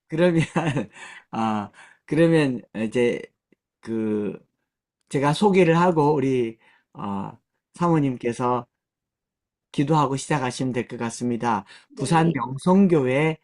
그러면, 아, 그러면 이제 그, 제가 소개를 하고 우리, 사모님께서 기도하고 시작하시면 될 것 같습니다. 부산 네, 명성교회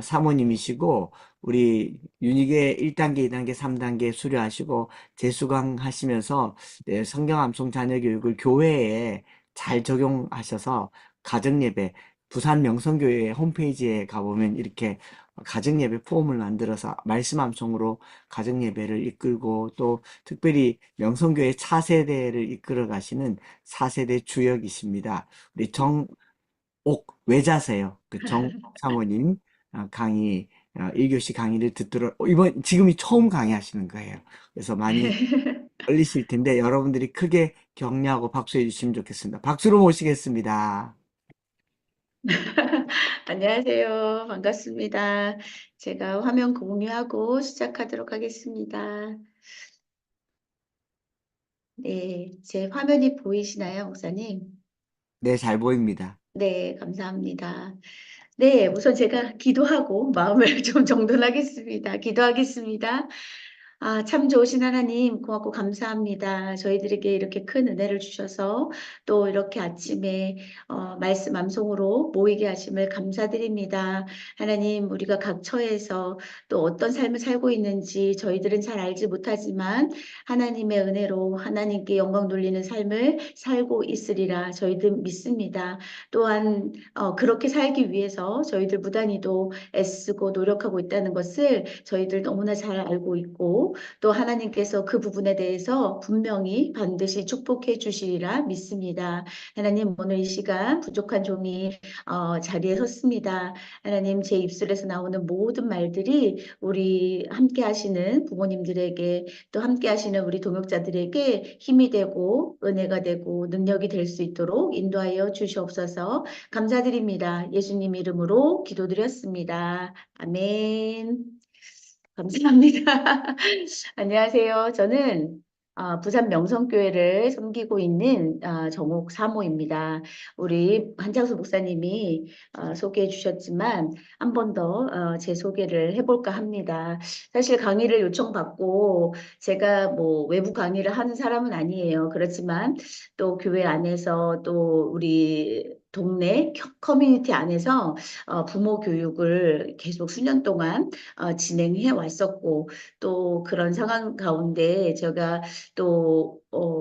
사모님이시고 우리 윤희계 1단계, 2단계, 3단계 수료하시고 재수강 하시면서 네, 성경 암송 자녀 교육을 교회에 잘 적용하셔서 가정예배 부산 명성교회 홈페이지에 가보면 이렇게 가정예배 폼을 만들어서 말씀 암송으로 가정예배를 이끌고 또 특별히 명성교회 차세대를 이끌어 가시는 4세대 주역이십니다. 우리 정옥 외자세요. 그 정옥 사모님 강의 1교시 강의를 듣도록 이번 지금이 처음 강의하시는 거예요. 그래서 많이 떨리실 텐데 여러분들이 크게 격려하고 박수해 주시면 좋겠습니다. 박수로 모시겠습니다. 안녕하세요. 반갑습니다. 제가 화면 공유하고 시작하도록 하겠습니다. 네, 제 화면이 보이시나요, 목사님? 네, 잘 보입니다. 네, 감사합니다. 네, 우선 제가 기도하고 마음을 좀 정돈하겠습니다. 기도하겠습니다. 아, 참 좋으신 하나님, 고맙고 감사합니다. 저희들에게 이렇게 큰 은혜를 주셔서 또 이렇게 아침에 말씀 암송으로 모이게 하심을 감사드립니다. 하나님, 우리가 각 처에서 또 어떤 삶을 살고 있는지 저희들은 잘 알지 못하지만 하나님의 은혜로 하나님께 영광 돌리는 삶을 살고 있으리라 저희들 믿습니다. 또한 그렇게 살기 위해서 저희들 무단히도 애쓰고 노력하고 있다는 것을 저희들 너무나 잘 알고 있고 또 하나님께서 그 부분에 대해서 분명히 반드시 축복해 주시리라 믿습니다. 하나님 오늘 이 시간 부족한 종이 자리에 섰습니다. 하나님 제 입술에서 나오는 모든 말들이 우리 함께 하시는 부모님들에게 또 함께 하시는 우리 동역자들에게 힘이 되고 은혜가 되고 능력이 될 수 있도록 인도하여 주시옵소서. 감사드립니다. 예수님 이름으로 기도드렸습니다. 아멘. 감사합니다. 안녕하세요. 저는 부산 명성교회를 섬기고 있는 정옥 사모입니다. 우리 한창수 목사님이 소개해 주셨지만 한 번 더 제 소개를 해볼까 합니다. 사실 강의를 요청받고 제가 뭐 외부 강의를 하는 사람은 아니에요. 그렇지만 또 교회 안에서 또 우리 동네 커뮤니티 안에서 부모 교육을 계속 수년 동안 진행해 왔었고 또 그런 상황 가운데 제가 또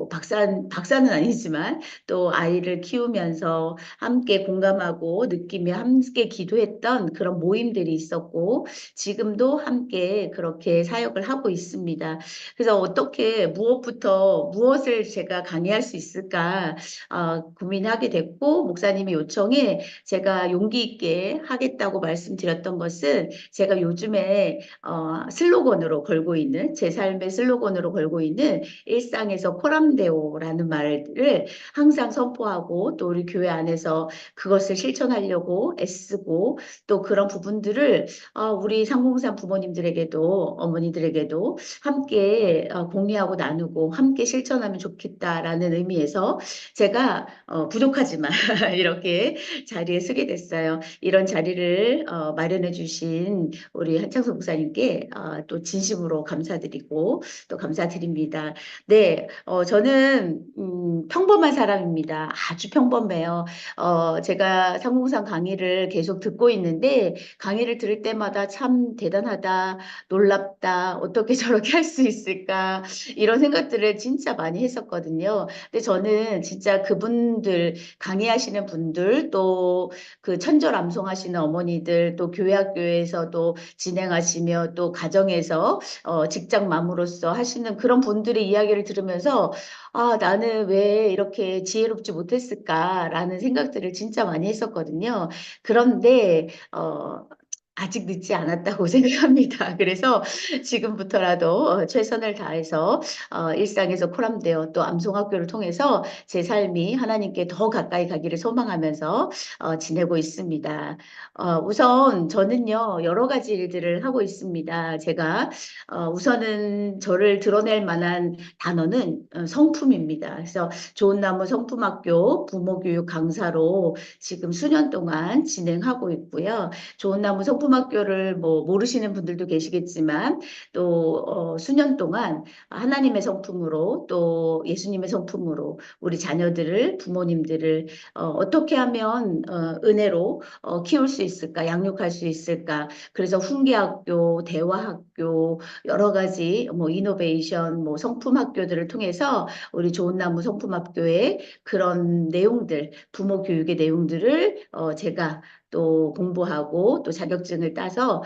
박사는 아니지만 또 아이를 키우면서 함께 공감하고 느끼며 함께 기도했던 그런 모임들이 있었고 지금도 함께 그렇게 사역을 하고 있습니다. 그래서 어떻게 무엇부터 무엇을 제가 강의할 수 있을까 고민하게 됐고 목사님의 요청에 제가 용기 있게 하겠다고 말씀드렸던 것은 제가 요즘에 슬로건으로 걸고 있는 제 삶의 슬로건으로 걸고 있는 일상에서 코람데오라는 말을 항상 선포하고 또 우리 교회 안에서 그것을 실천하려고 애쓰고 또 그런 부분들을 우리 상봉산 부모님들에게도 어머니들에게도 함께 공유하고 나누고 함께 실천하면 좋겠다라는 의미에서 제가 부족하지만 이렇게 자리에 서게 됐어요. 이런 자리를 마련해 주신 우리 한창수 목사님께 또 진심으로 감사드리고 또 감사드립니다. 네, 저는 평범한 사람입니다. 아주 평범해요. 제가 상공상 강의를 계속 듣고 있는데 강의를 들을 때마다 참 대단하다, 놀랍다, 어떻게 저렇게 할 수 있을까 이런 생각들을 진짜 많이 했었거든요. 근데 저는 진짜 그분들 강의하시는 분들 또 그 천절 암송하시는 어머니들 또 교회 학교에서도 진행하시며 또 가정에서 직장 맘으로서 하시는 그런 분들의 이야기를 들으면서 아 나는 왜 이렇게 지혜롭지 못했을까라는 생각들을 진짜 많이 했었거든요. 그런데 아직 늦지 않았다고 생각합니다. 그래서 지금부터라도 최선을 다해서 일상에서 코람되어 또 암송학교를 통해서 제 삶이 하나님께 더 가까이 가기를 소망하면서 지내고 있습니다. 우선 저는요 여러 가지 일들을 하고 있습니다. 제가 우선은 저를 드러낼 만한 단어는 성품입니다. 그래서 좋은 나무 성품학교 부모교육 강사로 지금 수년 동안 진행하고 있고요. 좋은 나무 성품학교를 뭐 모르시는 분들도 계시겠지만 또 수년 동안 하나님의 성품으로 또 예수님의 성품으로 우리 자녀들을 부모님들을 어떻게 하면 은혜로 키울 수 있을까, 양육할 수 있을까. 그래서 훈계학교, 대화학교, 여러 가지 뭐 이노베이션, 뭐 성품학교들을 통해서 우리 좋은 나무 성품학교의 그런 내용들, 부모 교육의 내용들을 제가 또 공부하고 또 자격증을 따서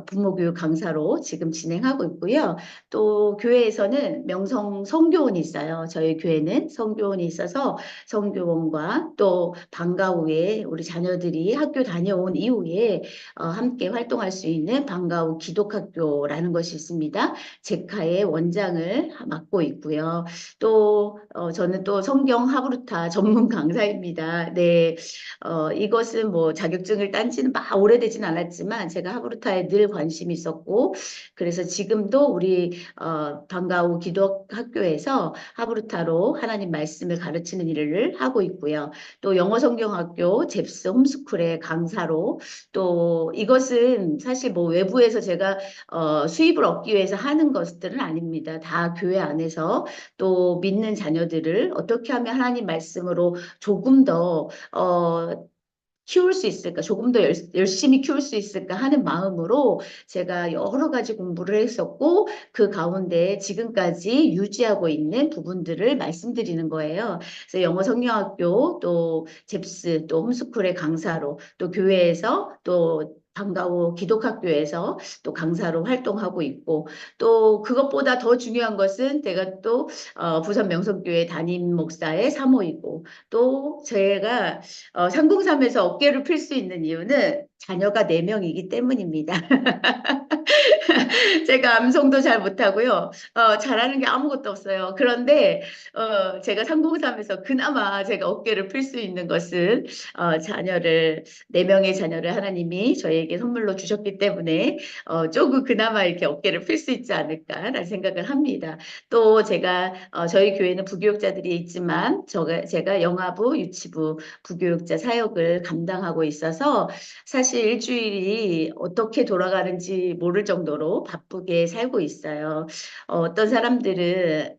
부모 교육 강사로 지금 진행하고 있고요. 또 교회에서는 명성 성교원이 있어요. 저희 교회는 성교원이 있어서 성교원과 또 방과 후에 우리 자녀들이 학교 다녀온 이후에 함께 활동할 수 있는 방과 후 기독학교라는 것이 있습니다. 제카의 원장을 맡고 있고요. 또 저는 또 성경 하브루타 전문 강사입니다. 네, 이것은 뭐 자격증을 딴 지는 막 오래되진 않았지만 제가 하브루타에 늘 관심이 있었고 그래서 지금도 우리 방과후 기독학교에서 하브루타로 하나님 말씀을 가르치는 일을 하고 있고요. 또 영어 성경학교 잽스 홈스쿨의 강사로 또 이것은 사실 뭐 외부에서 제가 수입을 얻기 위해서 하는 것들은 아닙니다. 다 교회 안에서 또 믿는 자녀들을 어떻게 하면 하나님 말씀으로 조금 더 키울 수 있을까, 조금 더 열심히 키울 수 있을까 하는 마음으로 제가 여러 가지 공부를 했었고, 그 가운데 지금까지 유지하고 있는 부분들을 말씀드리는 거예요. 그래서 영어 성경학교, 또 잽스, 또 홈스쿨의 강사로, 또 교회에서, 또 방과후 기독학교에서 또 강사로 활동하고 있고, 또 그것보다 더 중요한 것은 제가 또 부산 명성교회 담임 목사의 사모이고, 또 제가 상공삼에서 어깨를 필 수 있는 이유는 자녀가 4명이기 때문입니다. 제가 암송도 잘 못하고요. 잘하는 게 아무것도 없어요. 그런데 제가 상공삼에서 그나마 제가 어깨를 필 수 있는 것은 자녀를 4명의 자녀를 하나님이 저에게 선물로 주셨기 때문에 조금 그나마 이렇게 어깨를 필 수 있지 않을까라는 생각을 합니다. 또 제가 저희 교회는 부교육자들이 있지만 제가 영아부, 유치부 부교육자 사역을 감당하고 있어서 사실 일주일이 어떻게 돌아가는지 모를 정도로 바쁘게 살고 있어요. 어떤 사람들은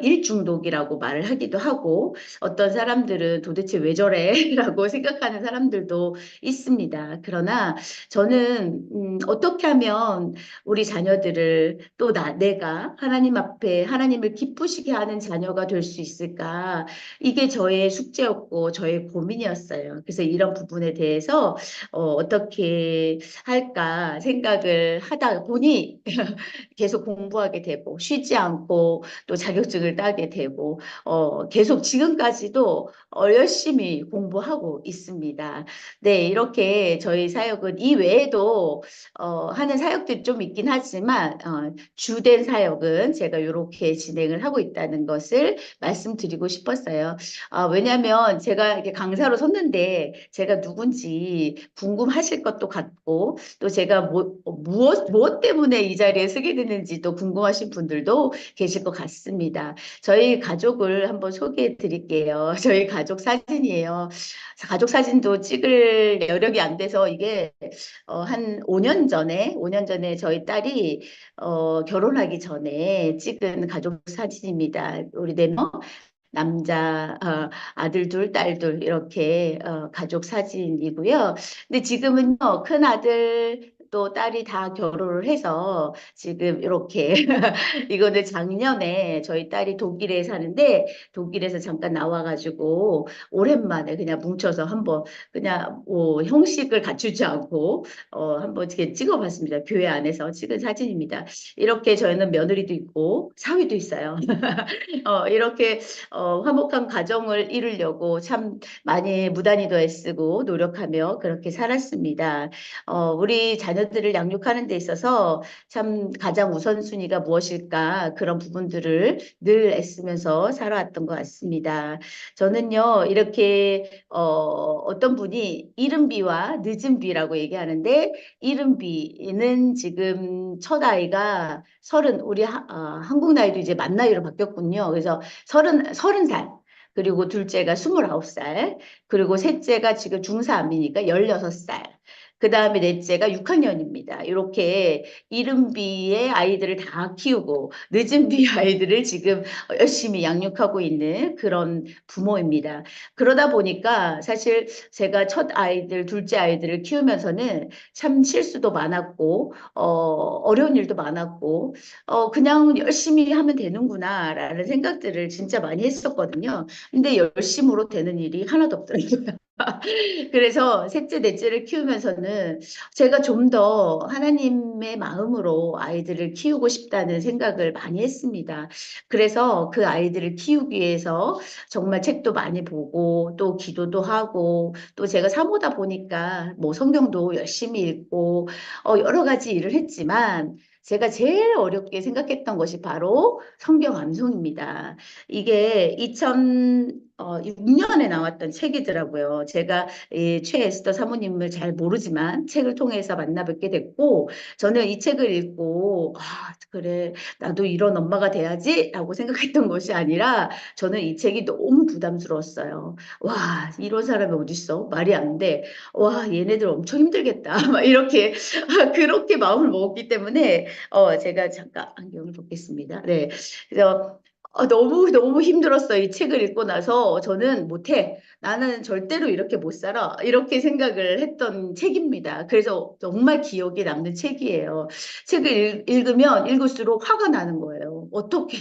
일중독이라고 말을 하기도 하고 어떤 사람들은 도대체 왜 저래? 라고 생각하는 사람들도 있습니다. 그러나 저는 어떻게 하면 우리 자녀들을 또 내가 하나님 앞에 하나님을 기쁘시게 하는 자녀가 될 수 있을까? 이게 저의 숙제였고 저의 고민이었어요. 그래서 이런 부분에 대해서 어떻게 할까 생각을 하다 보니 계속 공부하게 되고 쉬지 않고 또 자격증을 따게 되고 계속 지금까지도 열심히 공부하고 있습니다. 네, 이렇게 저희 사역은 이 외에도 하는 사역들이 좀 있긴 하지만 주된 사역은 제가 이렇게 진행을 하고 있다는 것을 말씀드리고 싶었어요. 왜냐하면 제가 이렇게 강사로 섰는데 제가 누군지 궁금하실 것도 같고 또 제가 무엇 때문에 이 자리에 서게 됐는지 또 궁금하신 분들도 계실 것 같습니다. 저희 가족을 한번 소개해 드릴게요. 저희 가족 사진이에요. 가족 사진도 찍을 여력이 안 돼서 이게 한 5년 전에 저희 딸이 결혼하기 전에 찍은 가족 사진입니다. 우리 4명 남자 아들 둘, 딸 둘 이렇게 가족 사진이고요. 근데 지금은요 큰 아들 또 딸이 다 결혼을 해서 지금 이렇게 이거는 작년에 저희 딸이 독일에 사는데 독일에서 잠깐 나와가지고 오랜만에 그냥 뭉쳐서 한번 그냥 뭐 형식을 갖추지 않고 한번 이렇게 찍어봤습니다. 교회 안에서 찍은 사진입니다. 이렇게 저희는 며느리도 있고 사위도 있어요. 이렇게 화목한 가정을 이루려고 참 많이 무단위도 애쓰고 노력하며 그렇게 살았습니다. 우리 자녀들을 양육하는 데 있어서 참 가장 우선순위가 무엇일까 그런 부분들을 늘 애쓰면서 살아왔던 것 같습니다. 저는요 이렇게 어떤 분이 이른비와 늦은비라고 얘기하는데 이른비는 지금 첫 아이가 우리 한국 나이도 이제 만 나이로 바뀌었군요. 그래서 30살. 그리고 둘째가 29살. 그리고 셋째가 지금 중3이니까 16살. 그 다음에 넷째가 6학년입니다. 이렇게 이른 비에 아이들을 다 키우고 늦은 비에 아이들을 지금 열심히 양육하고 있는 그런 부모입니다. 그러다 보니까 사실 제가 첫 아이들, 둘째 아이들을 키우면서는 참 실수도 많았고, 어려운 일도 많았고, 그냥 열심히 하면 되는구나라는 생각들을 진짜 많이 했었거든요. 근데 열심으로 되는 일이 하나도 없더라고요. 그래서 셋째, 넷째를 키우면서는 제가 좀 더 하나님의 마음으로 아이들을 키우고 싶다는 생각을 많이 했습니다. 그래서 그 아이들을 키우기 위해서 정말 책도 많이 보고 또 기도도 하고 또 제가 사모다 보니까 뭐 성경도 열심히 읽고 여러 가지 일을 했지만 제가 제일 어렵게 생각했던 것이 바로 성경 암송입니다. 이게 2006년에 나왔던 책이더라고요. 제가 이 최에스더 사모님을 잘 모르지만 책을 통해서 만나 뵙게 됐고, 저는 이 책을 읽고, 아, 그래, 나도 이런 엄마가 돼야지라고 생각했던 것이 아니라, 저는 이 책이 너무 부담스러웠어요. 와, 이런 사람이 어딨어? 말이 안 돼. 와, 얘네들 엄청 힘들겠다. 막 이렇게, 그렇게 마음을 먹었기 때문에, 제가 잠깐 안경을 벗겠습니다. 네. 그래서 너무 힘들었어요. 이 책을 읽고 나서 저는 못해. 나는 절대로 이렇게 못 살아. 이렇게 생각을 했던 책입니다. 그래서 정말 기억에 남는 책이에요. 책을 읽으면 읽을수록 화가 나는 거예요. 어떻게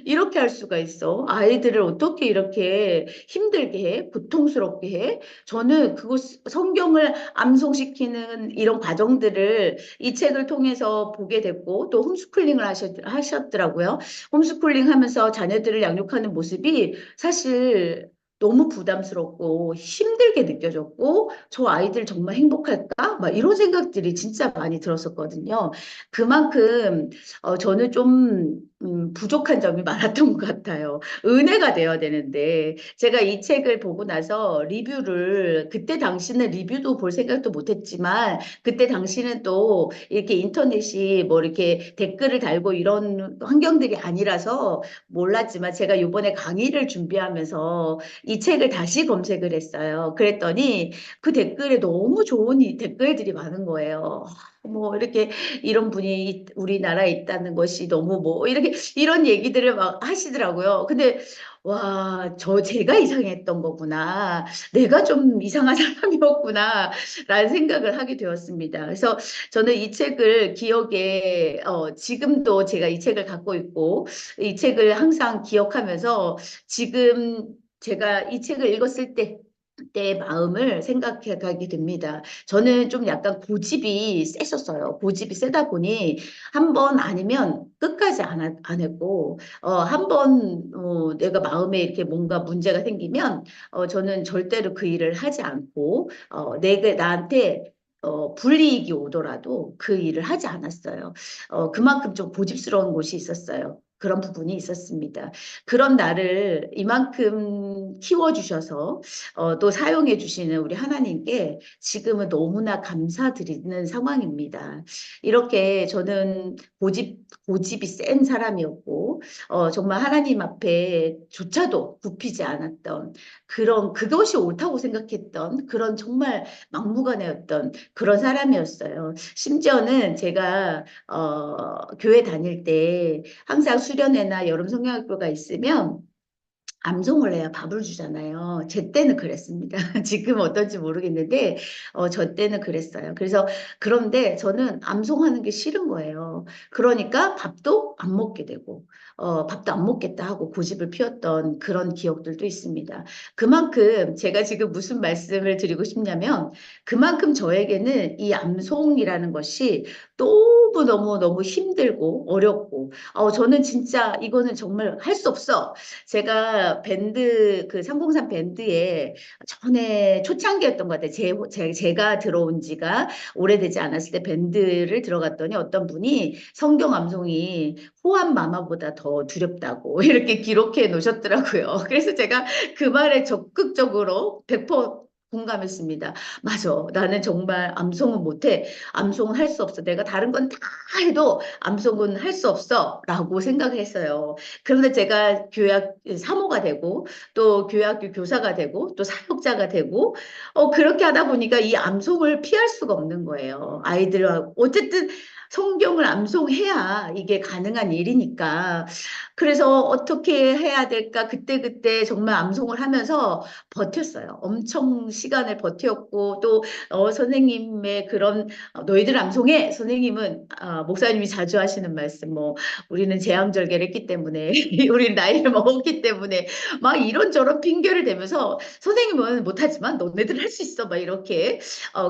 이렇게 할 수가 있어? 아이들을 어떻게 이렇게 힘들게 해? 고통스럽게 해? 저는 그거 성경을 암송시키는 이런 과정들을 이 책을 통해서 보게 됐고 또 홈스쿨링을 하셨더라고요. 홈스쿨링 하면서 자녀들을 양육하는 모습이 사실 너무 부담스럽고 힘들게 느껴졌고 저 아이들 정말 행복할까? 막 이런 생각들이 진짜 많이 들었었거든요. 그만큼 저는 좀 부족한 점이 많았던 것 같아요. 은혜가 되어야 되는데 제가 이 책을 보고 나서 리뷰를 그때 당시는 리뷰도 볼 생각도 못했지만 그때 당시는 또 이렇게 인터넷이 뭐 이렇게 댓글을 달고 이런 환경들이 아니라서 몰랐지만 제가 이번에 강의를 준비하면서 이 책을 다시 검색을 했어요. 그랬더니 그 댓글에 너무 좋은 댓글들이 많은 거예요. 뭐 이렇게 이런 분이 우리나라에 있다는 것이 너무 뭐 이렇게 이런 얘기들을 막 하시더라고요. 근데 와, 제가 이상했던 거구나. 내가 좀 이상한 사람이었구나. 라는 생각을 하게 되었습니다. 그래서 저는 이 책을 기억에, 지금도 제가 이 책을 갖고 있고, 이 책을 항상 기억하면서 지금 제가 이 책을 읽었을 때의 마음을 생각해 가게 됩니다. 저는 좀 약간 고집이 셌었어요. 고집이 세다 보니 한 번 아니면 끝까지 안 했고, 한 번, 내가 마음에 이렇게 뭔가 문제가 생기면, 저는 절대로 그 일을 하지 않고, 나한테 불이익이 오더라도 그 일을 하지 않았어요. 그만큼 좀 고집스러운 곳이 있었어요. 그런 부분이 있었습니다. 그런 나를 이만큼 키워주셔서 또 사용해 주시는 우리 하나님께 지금은 너무나 감사드리는 상황입니다. 이렇게 저는 고집이 센 사람이었고, 정말 하나님 앞에 조차도 굽히지 않았던 그것이 옳다고 생각했던 그런 정말 막무가내였던 그런 사람이었어요. 심지어는 제가, 교회 다닐 때 항상 수련회나 여름 성경학교가 있으면 암송을 해야 밥을 주잖아요. 제 때는 그랬습니다. 지금 어떤지 모르겠는데, 저 때는 그랬어요. 그런데 저는 암송하는 게 싫은 거예요. 그러니까 밥도 안 먹게 되고, 밥도 안 먹겠다 하고 고집을 피웠던 그런 기억들도 있습니다. 그만큼 제가 지금 무슨 말씀을 드리고 싶냐면, 그만큼 저에게는 이 암송이라는 것이 너무너무 힘들고 어렵고, 저는 진짜 이거는 정말 할 수 없어. 제가 그 303 밴드에 전에 초창기였던 것 같아요. 제가 들어온 지가 오래되지 않았을 때 밴드를 들어갔더니 어떤 분이 성경 암송이 호환 마마보다 더 두렵다고 이렇게 기록해 놓으셨더라고요. 그래서 제가 그 말에 적극적으로 100% 공감했습니다. 맞아. 나는 정말 암송은 못해. 암송은 할 수 없어. 내가 다른 건 다 해도 암송은 할 수 없어. 라고 생각을 했어요. 그런데 제가 교약 사모가 되고 또 교학교 교사가 되고 또 사역자가 되고 그렇게 하다 보니까 이 암송을 피할 수가 없는 거예요. 아이들과 어쨌든 성경을 암송해야 이게 가능한 일이니까. 그래서 어떻게 해야 될까? 그때그때 정말 암송을 하면서 버텼어요. 엄청 시간을 버텼고 또 선생님의 그런 너희들 암송해 선생님은 목사님이 자주 하시는 말씀 뭐 우리는 재앙절개를 했기 때문에 우리는 나이를 먹었기 때문에 막 이런저런 핑계를 대면서 선생님은 못하지만 너네들 할 수 있어 막 이렇게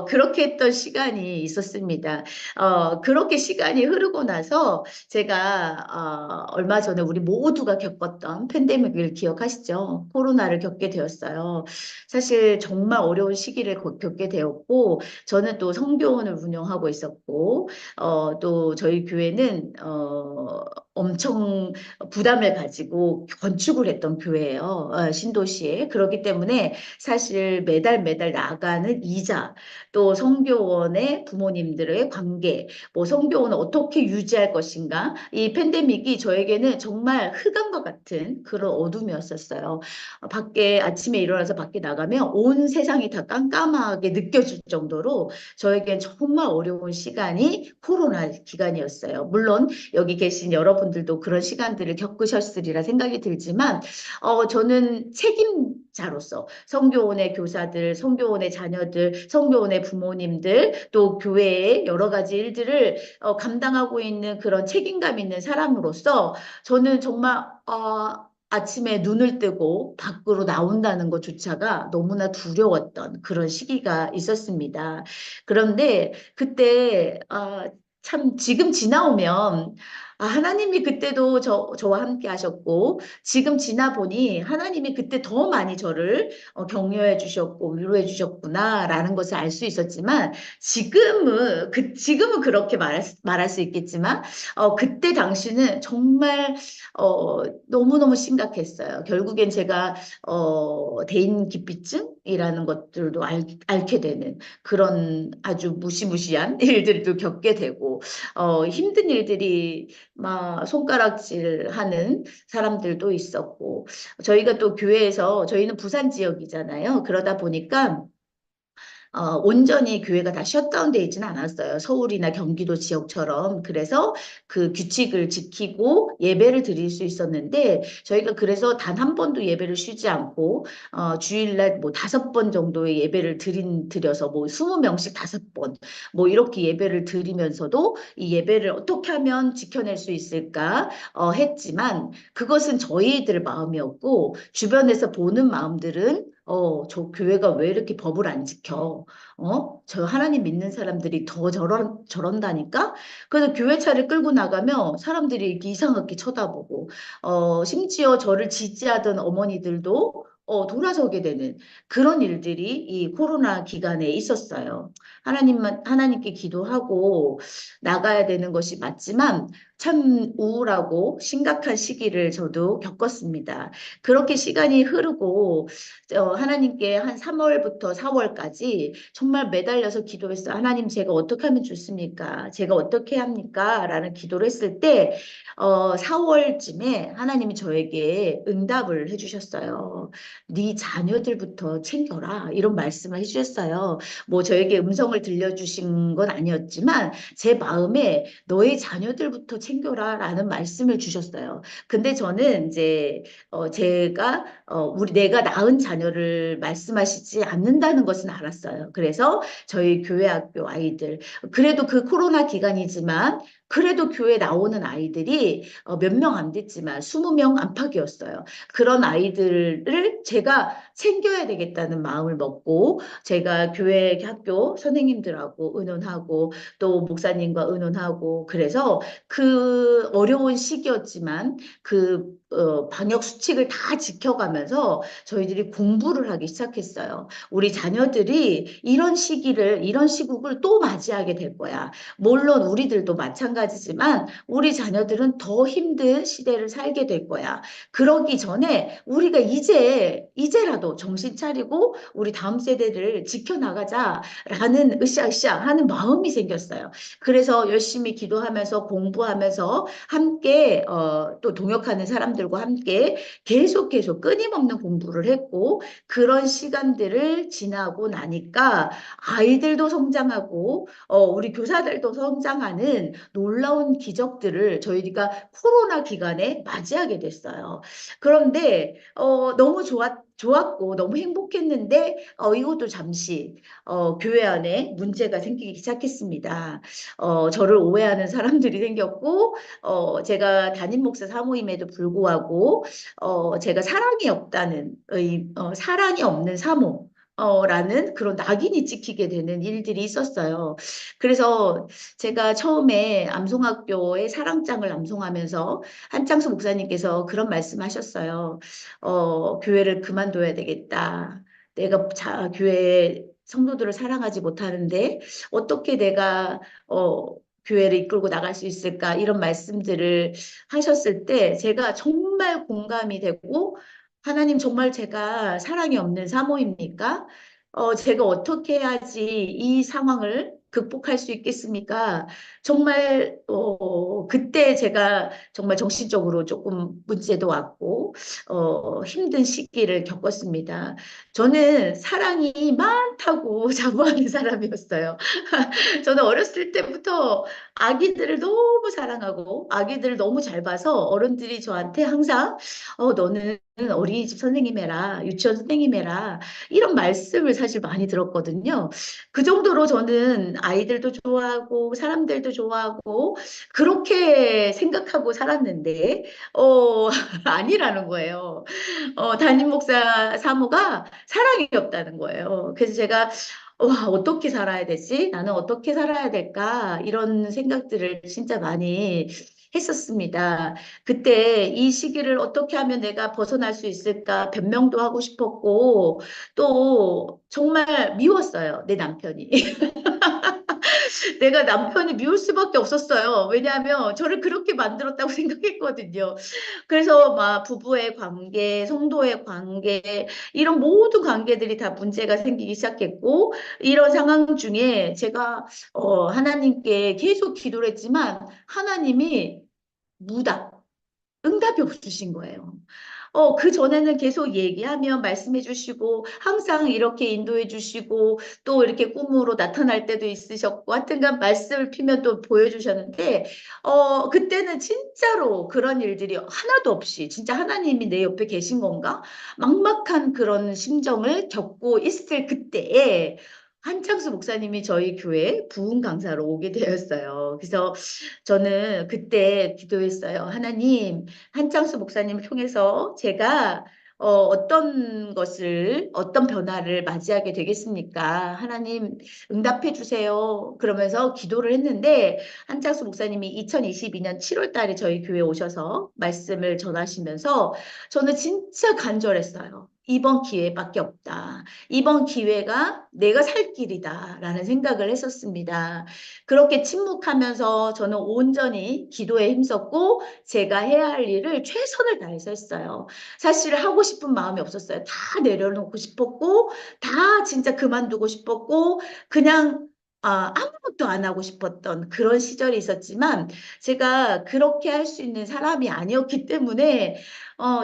그렇게 했던 시간이 있었습니다. 그렇게 시간이 흐르고 나서 제가 얼마 전에 우리 모두가 겪었던 팬데믹을 기억하시죠? 코로나를 겪게 되었어요. 사실 정말 어려운 시기를 겪게 되었고, 저는 또 성교원을 운영하고 있었고, 또 저희 교회는 엄청 부담을 가지고 건축을 했던 교회예요. 신도시에. 그렇기 때문에 사실 매달 매달 나가는 이자, 또 성교원의 부모님들의 관계, 뭐 성교원을 어떻게 유지할 것인가, 이 팬데믹이 저에게는 정말 흑암과 같은 그런 어둠이었었어요. 밖에 아침에 일어나서 밖에 나가면 온 세상이 다 깜깜하게 느껴질 정도로 저에겐 정말 어려운 시간이 코로나 기간이었어요. 물론 여기 계신 여러분들도 그런 시간들을 겪으셨으리라 생각이 들지만 저는 책임자로서 성교원의 교사들, 성교원의 자녀들, 성교원의 부모님들, 또 교회의 여러 가지 일들을 감당하고 있는 그런 책임감 있는 사람으로서 저는 정말 아침에 눈을 뜨고 밖으로 나온다는 것조차가 너무나 두려웠던 그런 시기가 있었습니다. 그런데 그때 참 지금 지나오면 하나님이 그때도 저와 함께 하셨고 지금 지나 보니 하나님이 그때 더 많이 저를 격려해 주셨고 위로해 주셨구나라는 것을 알 수 있었지만 지금은 그렇게 말할 수 있겠지만 그때 당시는 정말 너무너무 심각했어요. 결국엔 제가 대인기피증이라는 것들도 앓게 되는 그런 아주 무시무시한 일들도 겪게 되고 힘든 일들이 막 손가락질하는 사람들도 있었고 저희가 또 교회에서 저희는 부산 지역이잖아요. 그러다 보니까 온전히 교회가 다 셧다운돼 있지는 않았어요. 서울이나 경기도 지역처럼. 그래서 그 규칙을 지키고 예배를 드릴 수 있었는데, 저희가 그래서 단 한 번도 예배를 쉬지 않고, 주일날 뭐 5번 정도의 예배를 드려서 뭐 20명씩 5번, 뭐 이렇게 예배를 드리면서도 이 예배를 어떻게 하면 지켜낼 수 있을까, 했지만, 그것은 저희들 마음이었고, 주변에서 보는 마음들은 저 교회가 왜 이렇게 법을 안 지켜? 저 하나님 믿는 사람들이 더 저런다니까? 그래서 교회 차를 끌고 나가면 사람들이 이렇게 이상하게 쳐다보고, 심지어 저를 지지하던 어머니들도 돌아서게 되는 그런 일들이 이 코로나 기간에 있었어요. 하나님께 기도하고 나가야 되는 것이 맞지만 참 우울하고 심각한 시기를 저도 겪었습니다. 그렇게 시간이 흐르고 하나님께 한 3월부터 4월까지 정말 매달려서 기도했어요. 하나님, 제가 어떻게 하면 좋습니까? 제가 어떻게 합니까? 라는 기도를 했을 때, 4월쯤에 하나님이 저에게 응답을 해주셨어요. 네 자녀들부터 챙겨라. 이런 말씀을 해주셨어요. 뭐 저에게 음성을 들려주신 건 아니었지만, 제 마음에 너의 자녀들부터 챙겨라. 라는 말씀을 주셨어요. 근데 저는 이제, 내가 낳은 자녀를 말씀하시지 않는다는 것은 알았어요. 그래서 저희 교회 학교 아이들, 그래도 그 코로나 기간이지만, 그래도 교회 나오는 아이들이 몇 명 안 됐지만 20명 안팎이었어요. 그런 아이들을 제가 챙겨야 되겠다는 마음을 먹고 제가 교회 학교 선생님들하고 의논하고 또 목사님과 의논하고 그래서 그 어려운 시기였지만 그 방역 수칙을 다 지켜가면서 저희들이 공부를 하기 시작했어요. 우리 자녀들이 이런 시국을 또 맞이하게 될 거야. 물론 우리들도 마찬가지지만 우리 자녀들은 더 힘든 시대를 살게 될 거야. 그러기 전에 우리가 이제 이제라도 정신 차리고 우리 다음 세대를 지켜나가자라는 으쌰으쌰 하는 마음이 생겼어요. 그래서 열심히 기도하면서 공부하면서 함께 또 동역하는 사람들과 함께 계속 끊임없는 공부를 했고 그런 시간들을 지나고 나니까 아이들도 성장하고 우리 교사들도 성장하는 놀라운 기적들을 저희가 코로나 기간에 맞이하게 됐어요. 그런데 너무 좋았고 너무 행복했는데 이것도 잠시 교회 안에 문제가 생기기 시작했습니다. 저를 오해하는 사람들이 생겼고 제가 담임 목사 사모임에도 불구하고 제가 사랑이 없다는 사랑이 없는 사모 라는 그런 낙인이 찍히게 되는 일들이 있었어요. 그래서 제가 처음에 암송학교의 사랑장을 암송하면서 한창수 목사님께서 그런 말씀하셨어요. 교회를 그만둬야 되겠다. 내가 교회 성도들을 사랑하지 못하는데 어떻게 내가 교회를 이끌고 나갈 수 있을까? 이런 말씀들을 하셨을 때 제가 정말 공감이 되고 하나님 정말 제가 사랑이 없는 사모입니까? 제가 어떻게 해야지 이 상황을 극복할 수 있겠습니까? 정말 그때 제가 정말 정신적으로 조금 문제도 왔고 힘든 시기를 겪었습니다. 저는 사랑이 많다고 자부하는 사람이었어요. 저는 어렸을 때부터 아기들을 너무 사랑하고 아기들을 너무 잘 봐서 어른들이 저한테 항상 너는 어린이집 선생님 해라, 유치원 선생님 해라 이런 말씀을 사실 많이 들었거든요. 그 정도로 저는 아이들도 좋아하고 사람들도 좋아하고 그렇게 생각하고 살았는데 아니라는 거예요. 담임 목사 사모가 사랑이 없다는 거예요. 그래서 제가 와, 어떻게 살아야 되지? 나는 어떻게 살아야 될까? 이런 생각들을 진짜 많이 했었습니다. 그때 이 시기를 어떻게 하면 내가 벗어날 수 있을까? 변명도 하고 싶었고, 또 정말 미웠어요, 내 남편이. 내가 남편이 미울 수밖에 없었어요. 왜냐하면 저를 그렇게 만들었다고 생각했거든요. 그래서 막 부부의 관계, 성도의 관계, 이런 모든 관계들이 다 문제가 생기기 시작했고, 이런 상황 중에 제가 하나님께 계속 기도를 했지만 하나님이 무답, 응답이 없으신 거예요. 그 전에는 계속 얘기하면 말씀해 주시고, 항상 이렇게 인도해 주시고, 또 이렇게 꿈으로 나타날 때도 있으셨고, 하여튼간 말씀을 피면 또 보여주셨는데, 그때는 진짜로 그런 일들이 하나도 없이, 진짜 하나님이 내 옆에 계신 건가? 막막한 그런 심정을 겪고 있을 그때에, 한창수 목사님이 저희 교회 부흥 강사로 오게 되었어요. 그래서 저는 그때 기도했어요. 하나님, 한창수 목사님을 통해서 제가 어떤 변화를 맞이하게 되겠습니까? 하나님 응답해 주세요. 그러면서 기도를 했는데 한창수 목사님이 2022년 7월 달에 저희 교회에 오셔서 말씀을 전하시면서 저는 진짜 간절했어요. 이번 기회밖에 없다. 이번 기회가 내가 살 길이다라는 생각을 했었습니다. 그렇게 침묵하면서 저는 온전히 기도에 힘썼고 제가 해야 할 일을 최선을 다해서 했어요. 사실 하고 싶은 마음이 없었어요. 다 내려놓고 싶었고 다 진짜 그만두고 싶었고 그냥 아무것도 안 하고 싶었던 그런 시절이 있었지만 제가 그렇게 할 수 있는 사람이 아니었기 때문에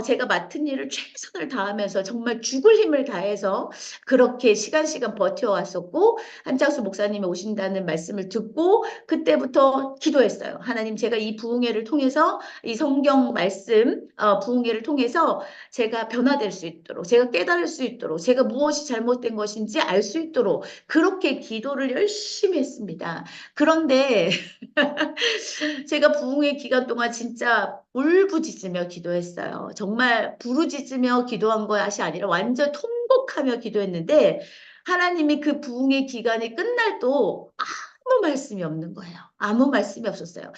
제가 맡은 일을 최선을 다하면서 정말 죽을 힘을 다해서 그렇게 시간 버텨왔었고 한창수 목사님이 오신다는 말씀을 듣고 그때부터 기도했어요. 하나님 제가 이 부흥회를 통해서 이 성경 말씀 부흥회를 통해서 제가 변화될 수 있도록 제가 깨달을 수 있도록 제가 무엇이 잘못된 것인지 알 수 있도록 그렇게 기도를 열심히 했습니다. 그런데 제가 부흥회 기간 동안 진짜 울부짖으며 기도했어요. 정말 부르짖으며 기도한 것이 아니라 완전 통곡하며 기도했는데 하나님이 그 부흥의 기간이 끝날 또 아무 말씀이 없는 거예요. 아무 말씀이 없었어요.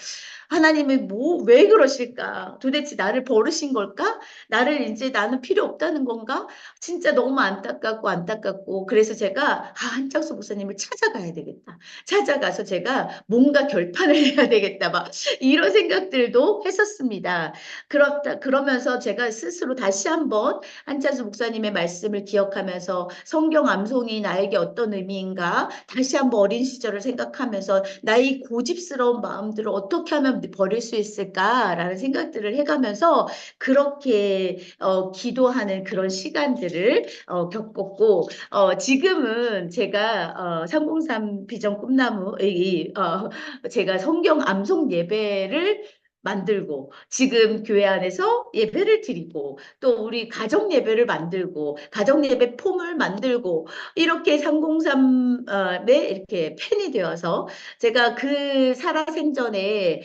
하나님이 왜 그러실까? 도대체 나를 버리신 걸까? 나는 필요 없다는 건가? 진짜 너무 안타깝고. 그래서 제가, 한창수 목사님을 찾아가야 되겠다. 찾아가서 제가 뭔가 결판을 해야 되겠다. 막 이런 생각들도 했었습니다. 그러면서 제가 스스로 다시 한번 한창수 목사님의 말씀을 기억하면서 성경 암송이 나에게 어떤 의미인가? 다시 한번 어린 시절을 생각하면서 나의 고집스러운 마음들을 어떻게 하면 버릴 수 있을까라는 생각들을 해가면서 그렇게 기도하는 그런 시간들을 겪었고 지금은 제가 303 비전 꿈나무의 제가 성경 암송 예배를 만들고 지금 교회 안에서 예배를 드리고 또 우리 가정 예배를 만들고 가정 예배 폼을 만들고 이렇게 303에 이렇게 팬이 되어서 제가 그 살아생전에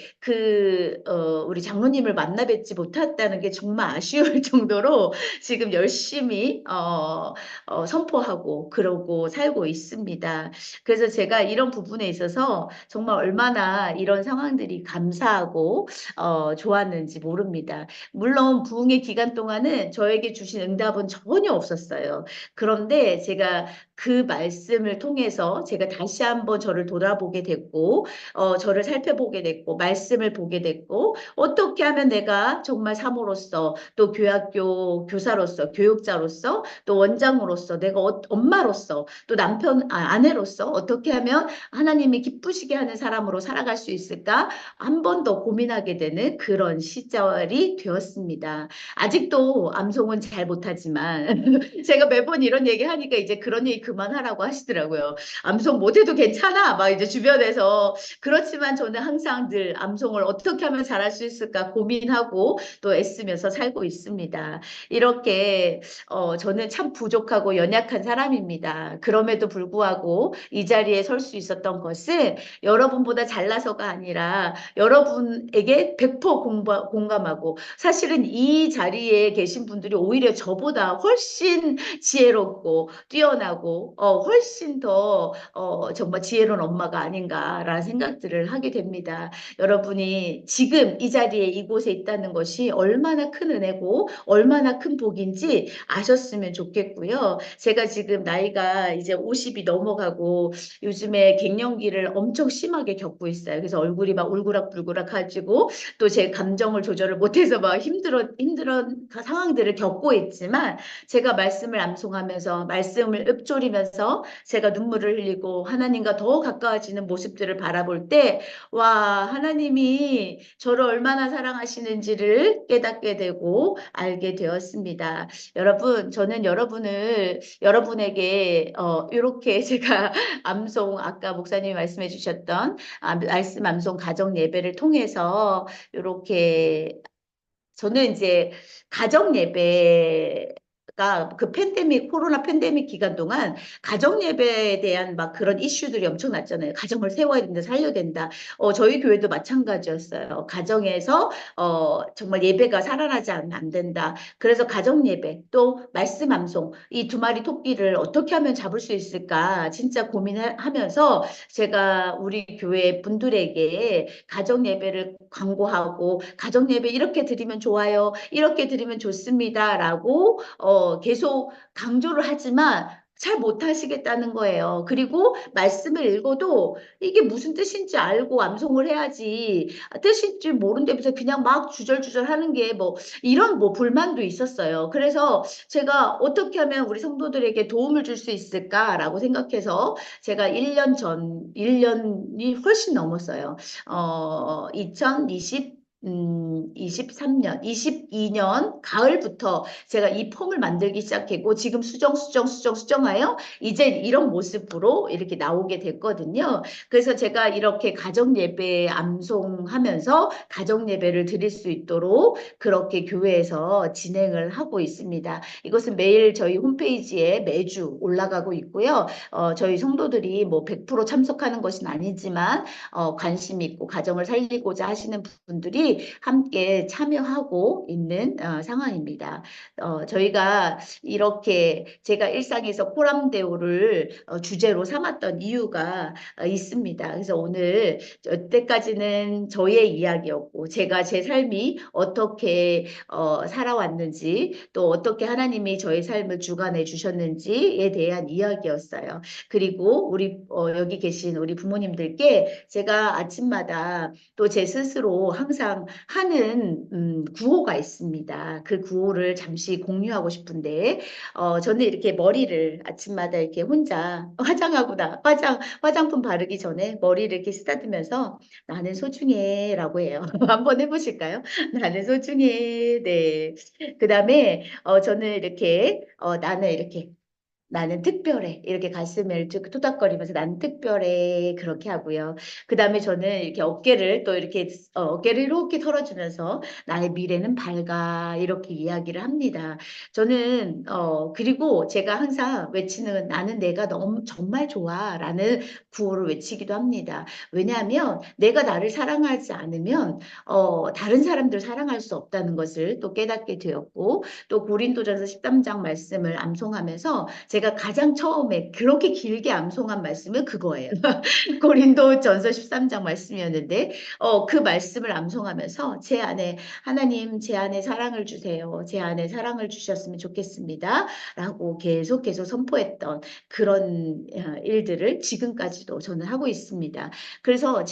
우리 장로님을 만나 뵙지 못했다는 게 정말 아쉬울 정도로 지금 열심히 선포하고 그러고 살고 있습니다. 그래서 제가 이런 부분에 있어서 정말 얼마나 이런 상황들이 감사하고 좋았는지 모릅니다. 물론 부흥의 기간 동안은 저에게 주신 응답은 전혀 없었어요. 그런데 제가 그 말씀을 통해서 제가 다시 한번 저를 돌아보게 됐고, 저를 살펴보게 됐고, 말씀을 보게 됐고, 어떻게 하면 내가 정말 사모로서, 또 교학교 교사로서, 교육자로서, 또 원장으로서, 내가 엄마로서, 또 아내로서 어떻게 하면 하나님이 기쁘시게 하는 사람으로 살아갈 수 있을까? 한 번 더 고민하게 되는 그런 시절이 되었습니다. 아직도 암송은 잘 못하지만, 제가 매번 이런 얘기 하니까 이제 그런 얘기 그만하라고 하시더라고요. 암송 못해도 괜찮아. 막 이제 주변에서. 그렇지만 저는 항상 늘 암송을 어떻게 하면 잘할 수 있을까 고민하고 또 애쓰면서 살고 있습니다. 이렇게 저는 참 부족하고 연약한 사람입니다. 그럼에도 불구하고 이 자리에 설 수 있었던 것은 여러분보다 잘나서가 아니라 여러분에게 100% 공감하고 사실은 이 자리에 계신 분들이 오히려 저보다 훨씬 지혜롭고 뛰어나고 훨씬 더 정말 지혜로운 엄마가 아닌가라는 생각들을 하게 됩니다. 여러분이 지금 이 자리에 이곳에 있다는 것이 얼마나 큰 은혜고 얼마나 큰 복인지 아셨으면 좋겠고요. 제가 지금 나이가 이제 50이 넘어가고 요즘에 갱년기를 엄청 심하게 겪고 있어요. 그래서 얼굴이 막 울그락불그락 하지고 또 제 감정을 조절을 못해서 막 힘들은 상황들을 겪고 있지만 제가 말씀을 암송하면서 말씀을 읊조리면서 제가 눈물을 흘리고 하나님과 더 가까워지는 모습들을 바라볼 때 와, 하나님이 저를 얼마나 사랑하시는지를 깨닫게 되고 알게 되었습니다. 여러분, 저는 여러분에게 이렇게 제가 암송 아까 목사님이 말씀해 주셨던 말씀 암송 가정 예배를 통해서 이렇게 저는 이제 가정 예배가 그 코로나 팬데믹 기간 동안 가정 예배에 대한 막 그런 이슈들이 엄청났잖아요. 가정을 세워야 된다, 살려야 된다. 저희 교회도 마찬가지였어요. 가정에서 정말 예배가 살아나지 않으면 안 된다. 그래서 가정 예배 또 말씀 암송 이 두 마리 토끼를 어떻게 하면 잡을 수 있을까 진짜 고민하면서 제가 우리 교회 분들에게 가정 예배를 광고하고 가정 예배 이렇게 드리면 좋아요. 이렇게 드리면 좋습니다라고 계속 강조를 하지만 잘 못하시겠다는 거예요. 그리고 말씀을 읽어도 이게 무슨 뜻인지 알고 암송을 해야지 뜻인지 모른다면서 그냥 막 주절주절 하는 게 뭐 이런 뭐 불만도 있었어요. 그래서 제가 어떻게 하면 우리 성도들에게 도움을 줄 수 있을까라고 생각해서 제가 1년이 훨씬 넘었어요. 23년, 22년 가을부터 제가 이 폼을 만들기 시작했고 지금 수정하여 이제 이런 모습으로 이렇게 나오게 됐거든요. 그래서 제가 이렇게 가정 예배 암송하면서 가정 예배를 드릴 수 있도록 그렇게 교회에서 진행을 하고 있습니다. 이것은 매일 저희 홈페이지에 매주 올라가고 있고요. 저희 성도들이 뭐 100% 참석하는 것은 아니지만 관심 있고 가정을 살리고자 하시는 분들이 부모님들이 함께 참여하고 있는 상황입니다. 저희가 이렇게 제가 일상에서 코람데오를 주제로 삼았던 이유가 있습니다. 그래서 오늘 여태까지는 저의 이야기였고 제가 제 삶이 어떻게 살아왔는지 또 어떻게 하나님이 저의 삶을 주관해 주셨는지에 대한 이야기였어요. 그리고 우리 여기 계신 우리 부모님들께 제가 아침마다 또 제 스스로 항상 하는 구호가 있습니다. 그 구호를 잠시 공유하고 싶은데 저는 이렇게 머리를 아침마다 이렇게 혼자 화장품 바르기 전에 머리를 이렇게 쓰다듬으면서 나는 소중해라고 해요. 한번 해보실까요? 나는 소중해. 네. 그다음에 저는 이렇게 나는 이렇게 나는 특별해. 이렇게 가슴을 쭉 토닥거리면서 나는 특별해. 그렇게 하고요. 그 다음에 저는 이렇게 어깨를 또 이렇게, 어깨를 이렇게 털어주면서 나의 미래는 밝아. 이렇게 이야기를 합니다. 저는, 그리고 제가 항상 외치는 나는 내가 너무 정말 좋아. 라는 구호를 외치기도 합니다. 왜냐하면 내가 나를 사랑하지 않으면, 다른 사람들 사랑할 수 없다는 것을 또 깨닫게 되었고, 또 고린도전서 13장 말씀을 암송하면서 제가 가장 처음에 그렇게 길게 암송한 말씀은 그거예요. 고린도전서 13장 말씀이었는데 그 말씀을 암송하면서 제 안에 하나님 제 안에 사랑을 주세요. 제 안에 사랑을 주셨으면 좋겠습니다. 라고 계속 선포했던 그런 일들을 지금까지도 저는 하고 있습니다. 그래서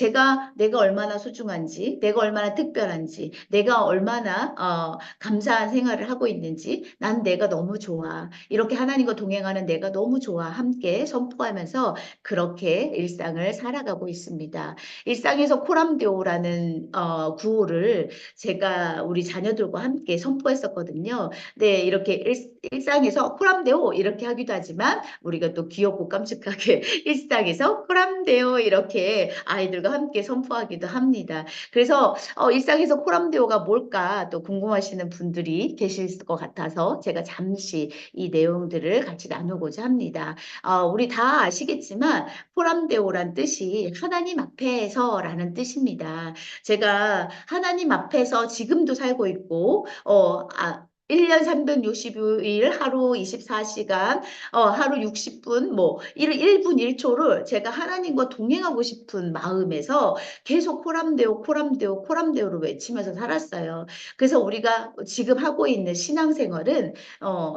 내가 얼마나 소중한지, 내가 얼마나 특별한지, 내가 얼마나 감사한 생활을 하고 있는지, 난 내가 너무 좋아. 이렇게 하나님과 동행하는 내가 너무 좋아. 함께 선포하면서 그렇게 일상을 살아가고 있습니다. 일상에서 코람데오라는 구호를 제가 우리 자녀들과 함께 선포했었거든요. 네, 이렇게 일상에서 코람데오 이렇게 하기도 하지만 우리가 또 귀엽고 깜찍하게 일상에서 코람데오 이렇게 아이들과 함께 선포하기도 합니다. 그래서 일상에서 코람데오가 뭘까 또 궁금하시는 분들이 계실 것 같아서 제가 잠시 이 내용들을 같이 나누고자 합니다. 우리 다 아시겠지만 코람데오란 뜻이 하나님 앞에서라는 뜻입니다. 제가 하나님 앞에서 지금도 살고 있고 1년 365일 하루 24시간 하루 60분 뭐 1분 1초를 제가 하나님과 동행하고 싶은 마음에서 계속 코람데오를 외치면서 살았어요. 그래서 우리가 지금 하고 있는 신앙생활은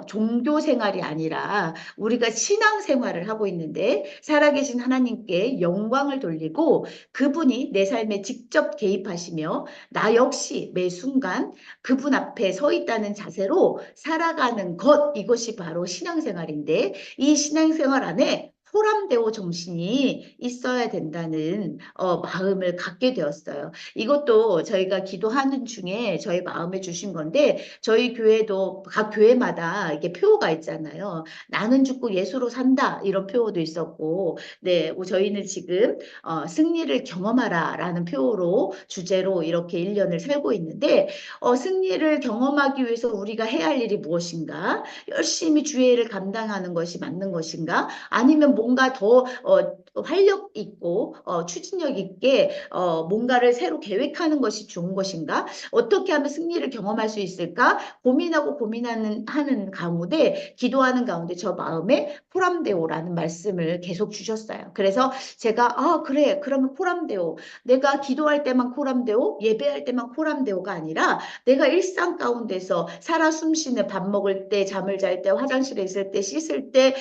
종교 생활이 아니라 우리가 신앙생활을 하고 있는데 살아계신 하나님께 영광을 돌리고 그분이 내 삶에 직접 개입하시며 나 역시 매 순간 그분 앞에 서 있다는 자세로 살아가는 것 이것이 바로 신앙생활인데 이 신앙생활 안에 포람데오 정신이 있어야 된다는 마음을 갖게 되었어요. 이것도 저희가 기도하는 중에 저희 마음에 주신 건데 저희 교회도 각 교회마다 이렇게 표어가 있잖아요. 나는 죽고 예수로 산다 이런 표어도 있었고 네 저희는 지금 승리를 경험하라라는 표어로 주제로 이렇게 1년을 살고 있는데 승리를 경험하기 위해서 우리가 해야 할 일이 무엇인가? 열심히 주의 일을 감당하는 것이 맞는 것인가? 아니면 뭔가 더 활력 있고 추진력 있게 뭔가를 새로 계획하는 것이 좋은 것인가? 어떻게 하면 승리를 경험할 수 있을까? 고민하는 가운데 기도하는 가운데 저 마음에 코람데오라는 말씀을 계속 주셨어요. 그래서 제가 그래 그러면 코람데오 내가 기도할 때만 코람데오 예배할 때만 코람데오가 아니라 내가 일상 가운데서 살아 숨쉬는 밥 먹을 때 잠을 잘 때 화장실에 있을 때 씻을 때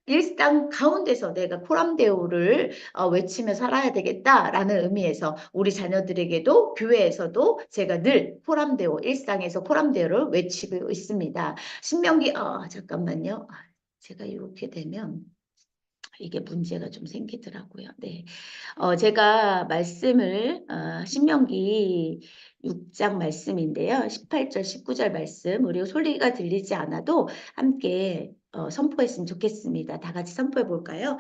일상 가운데서 내가 코람데오를 외치며 살아야 되겠다라는 의미에서 우리 자녀들에게도 교회에서도 제가 늘 코람데오 일상에서 코람데오를 외치고 있습니다. 신명기 잠깐만요. 제가 이렇게 되면 이게 문제가 좀 생기더라고요. 네. 제가 말씀을 신명기 6장 말씀인데요. 18절, 19절 말씀 우리 소리가 들리지 않아도 함께 선포했으면 좋겠습니다. 다 같이 선포해 볼까요?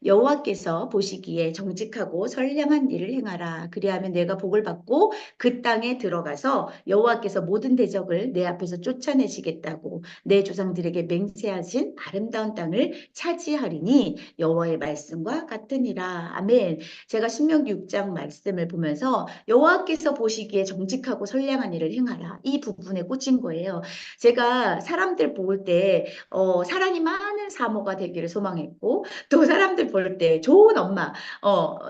여호와께서 보시기에 정직하고 선량한 일을 행하라. 그리하면 내가 복을 받고 그 땅에 들어가서 여호와께서 모든 대적을 내 앞에서 쫓아내시겠다고 내 조상들에게 맹세하신 아름다운 땅을 차지하리니 여호와의 말씀과 같으니라. 아멘. 제가 신명기 6장 말씀을 보면서 여호와께서 보시기에 정직하고 선량한 일을 행하라. 이 부분에 꽂힌 거예요. 제가 사람들 볼 때 사랑이 많은 사모가 되기를 소망했고, 또 사람들 볼 때 좋은 엄마,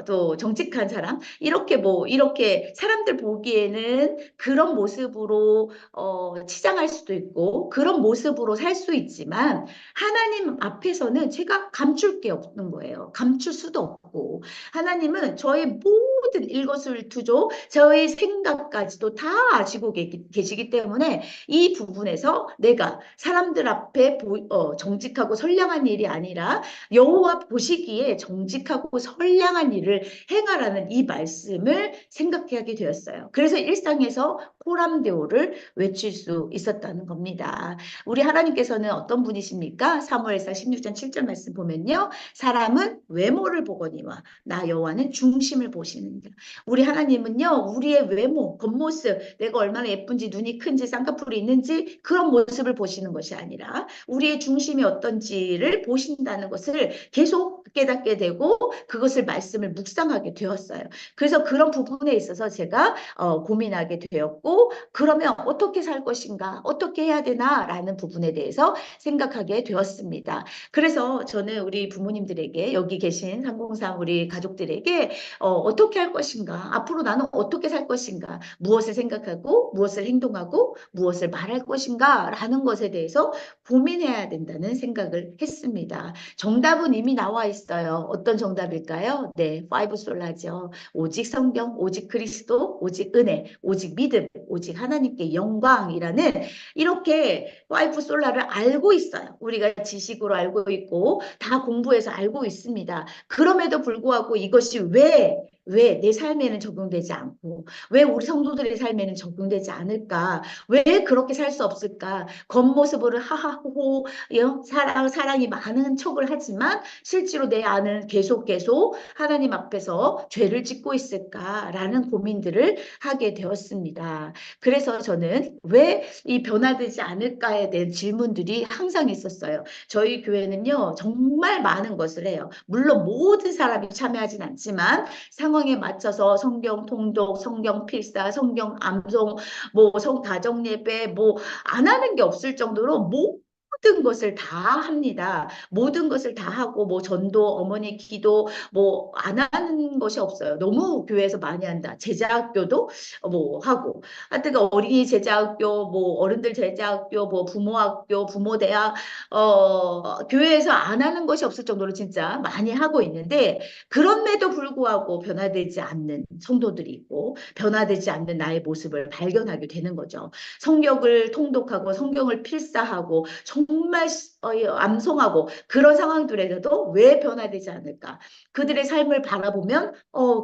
또 정직한 사람, 이렇게 사람들 보기에는 그런 모습으로 치장할 수도 있고, 그런 모습으로 살 수 있지만, 하나님 앞에서는 제가 감출 게 없는 거예요. 감출 수도 없고, 하나님은 저의 모든 일거수일투족, 저의 생각까지도 다 아시고 계시기 때문에 이 부분에서 내가 사람들 앞에 정직하고 선량한 일이 아니라 여호와 보시기에 정직하고 선량한 일을 행하라는 이 말씀을 생각하게 되었어요. 그래서 일상에서 코람데오를 외칠 수 있었다는 겁니다. 우리 하나님께서는 어떤 분이십니까? 사무엘상 16장 7절 말씀 보면요. 사람은 외모를 보거니와 나 여호와는 중심을 보시는다. 우리 하나님은요. 우리의 외모, 겉모습, 내가 얼마나 예쁜지 눈이 큰지 쌍꺼풀이 있는지 그런 모습을 보시는 것이 아니라 우리의 중심이 어떤지를 보신다는 것을 계속 깨닫게 되고 그것을 말씀을 묵상하게 되었어요. 그래서 그런 부분에 있어서 제가 고민하게 되었고 그러면 어떻게 살 것인가 어떻게 해야 되나라는 부분에 대해서 생각하게 되었습니다. 그래서 저는 우리 부모님들에게 여기 계신 상공상 우리 가족들에게 어떻게 할 것인가 앞으로 나는 어떻게 살 것인가 무엇을 생각하고 무엇을 행동하고 무엇을 말할 것인가 라는 것에 대해서 고민해야 된다는 생각을 했습니다. 정답은 이미 나와 있어요. 어떤 정답일까요? 네, 파이브 솔라죠. 오직 성경, 오직 그리스도, 오직 은혜, 오직 믿음, 오직 하나님께 영광이라는 이렇게 파이브 솔라를 알고 있어요. 우리가 지식으로 알고 있고 다 공부해서 알고 있습니다. 그럼에도 불구하고 이것이 왜 내 삶에는 적용되지 않고 왜 우리 성도들의 삶에는 적용되지 않을까? 왜 그렇게 살 수 없을까? 겉모습으로 하하호호 사랑이 많은 척을 하지만 실제로 내 안은 계속 하나님 앞에서 죄를 짓고 있을까라는 고민들을 하게 되었습니다. 그래서 저는 왜 이 변화되지 않을까에 대한 질문들이 항상 있었어요. 저희 교회는요 정말 많은 것을 해요. 물론 모든 사람이 참여하진 않지만 상황에 맞춰서 성경 통독, 성경 필사, 성경 암송, 뭐 성가정 예배, 뭐 안 하는 게 없을 정도로 모든 것을 다 합니다. 모든 것을 다 하고 뭐 전도, 어머니 기도 뭐 안 하는 것이 없어요. 너무 교회에서 많이 한다. 제자학교도 뭐 하고 하여튼 그 어린이 제자학교, 뭐 어른들 제자학교, 뭐 부모학교, 부모대학 교회에서 안 하는 것이 없을 정도로 진짜 많이 하고 있는데 그럼에도 불구하고 변화되지 않는 성도들이 있고 변화되지 않는 나의 모습을 발견하게 되는 거죠. 성경을 통독하고 성경을 필사하고 정말 암송하고 그런 상황들에서도 왜 변화되지 않을까? 그들의 삶을 바라보면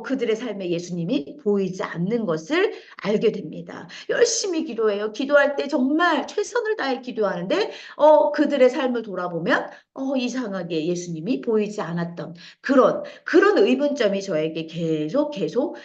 그들의 삶에 예수님이 보이지 않는 것을 알게 됩니다. 열심히 기도해요. 기도할 때 정말 최선을 다해 기도하는데 그들의 삶을 돌아보면 이상하게 예수님이 보이지 않았던 그런 의문점이 저에게 계속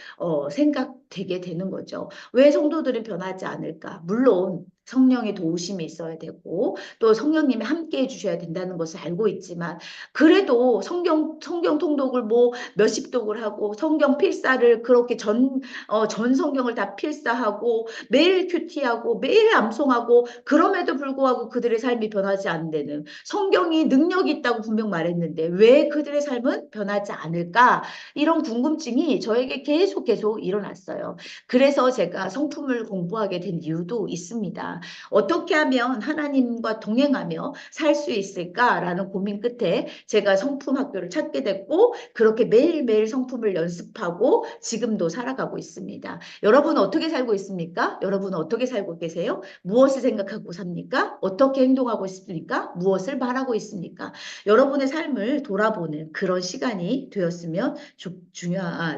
생각되게 되는 거죠. 왜 성도들은 변하지 않을까? 물론 성령의 도우심이 있어야 되고 또 성령님이 함께 해주셔야 된다는 것을 알고 있지만 그래도 성경 통독을 뭐 몇십 독을 하고 성경 필사를 그렇게 전 성경을 다 필사하고 매일 큐티하고 매일 암송하고 그럼에도 불구하고 그들의 삶이 변하지 않는 성경이 능력이 있다고 분명 말했는데 왜 그들의 삶은 변하지 않을까? 이런 궁금증이 저에게 계속 일어났어요. 그래서 제가 성품을 공부하게 된 이유도 있습니다. 어떻게 하면 하나님과 동행하며 살 수 있을까라는 고민 끝에 제가 성품 학교를 찾게 됐고 그렇게 매일매일 성품을 연습하고 지금도 살아가고 있습니다. 여러분 어떻게 살고 있습니까? 여러분 어떻게 살고 계세요? 무엇을 생각하고 삽니까? 어떻게 행동하고 있습니까? 무엇을 말하고 있습니까? 여러분의 삶을 돌아보는 그런 시간이 되었으면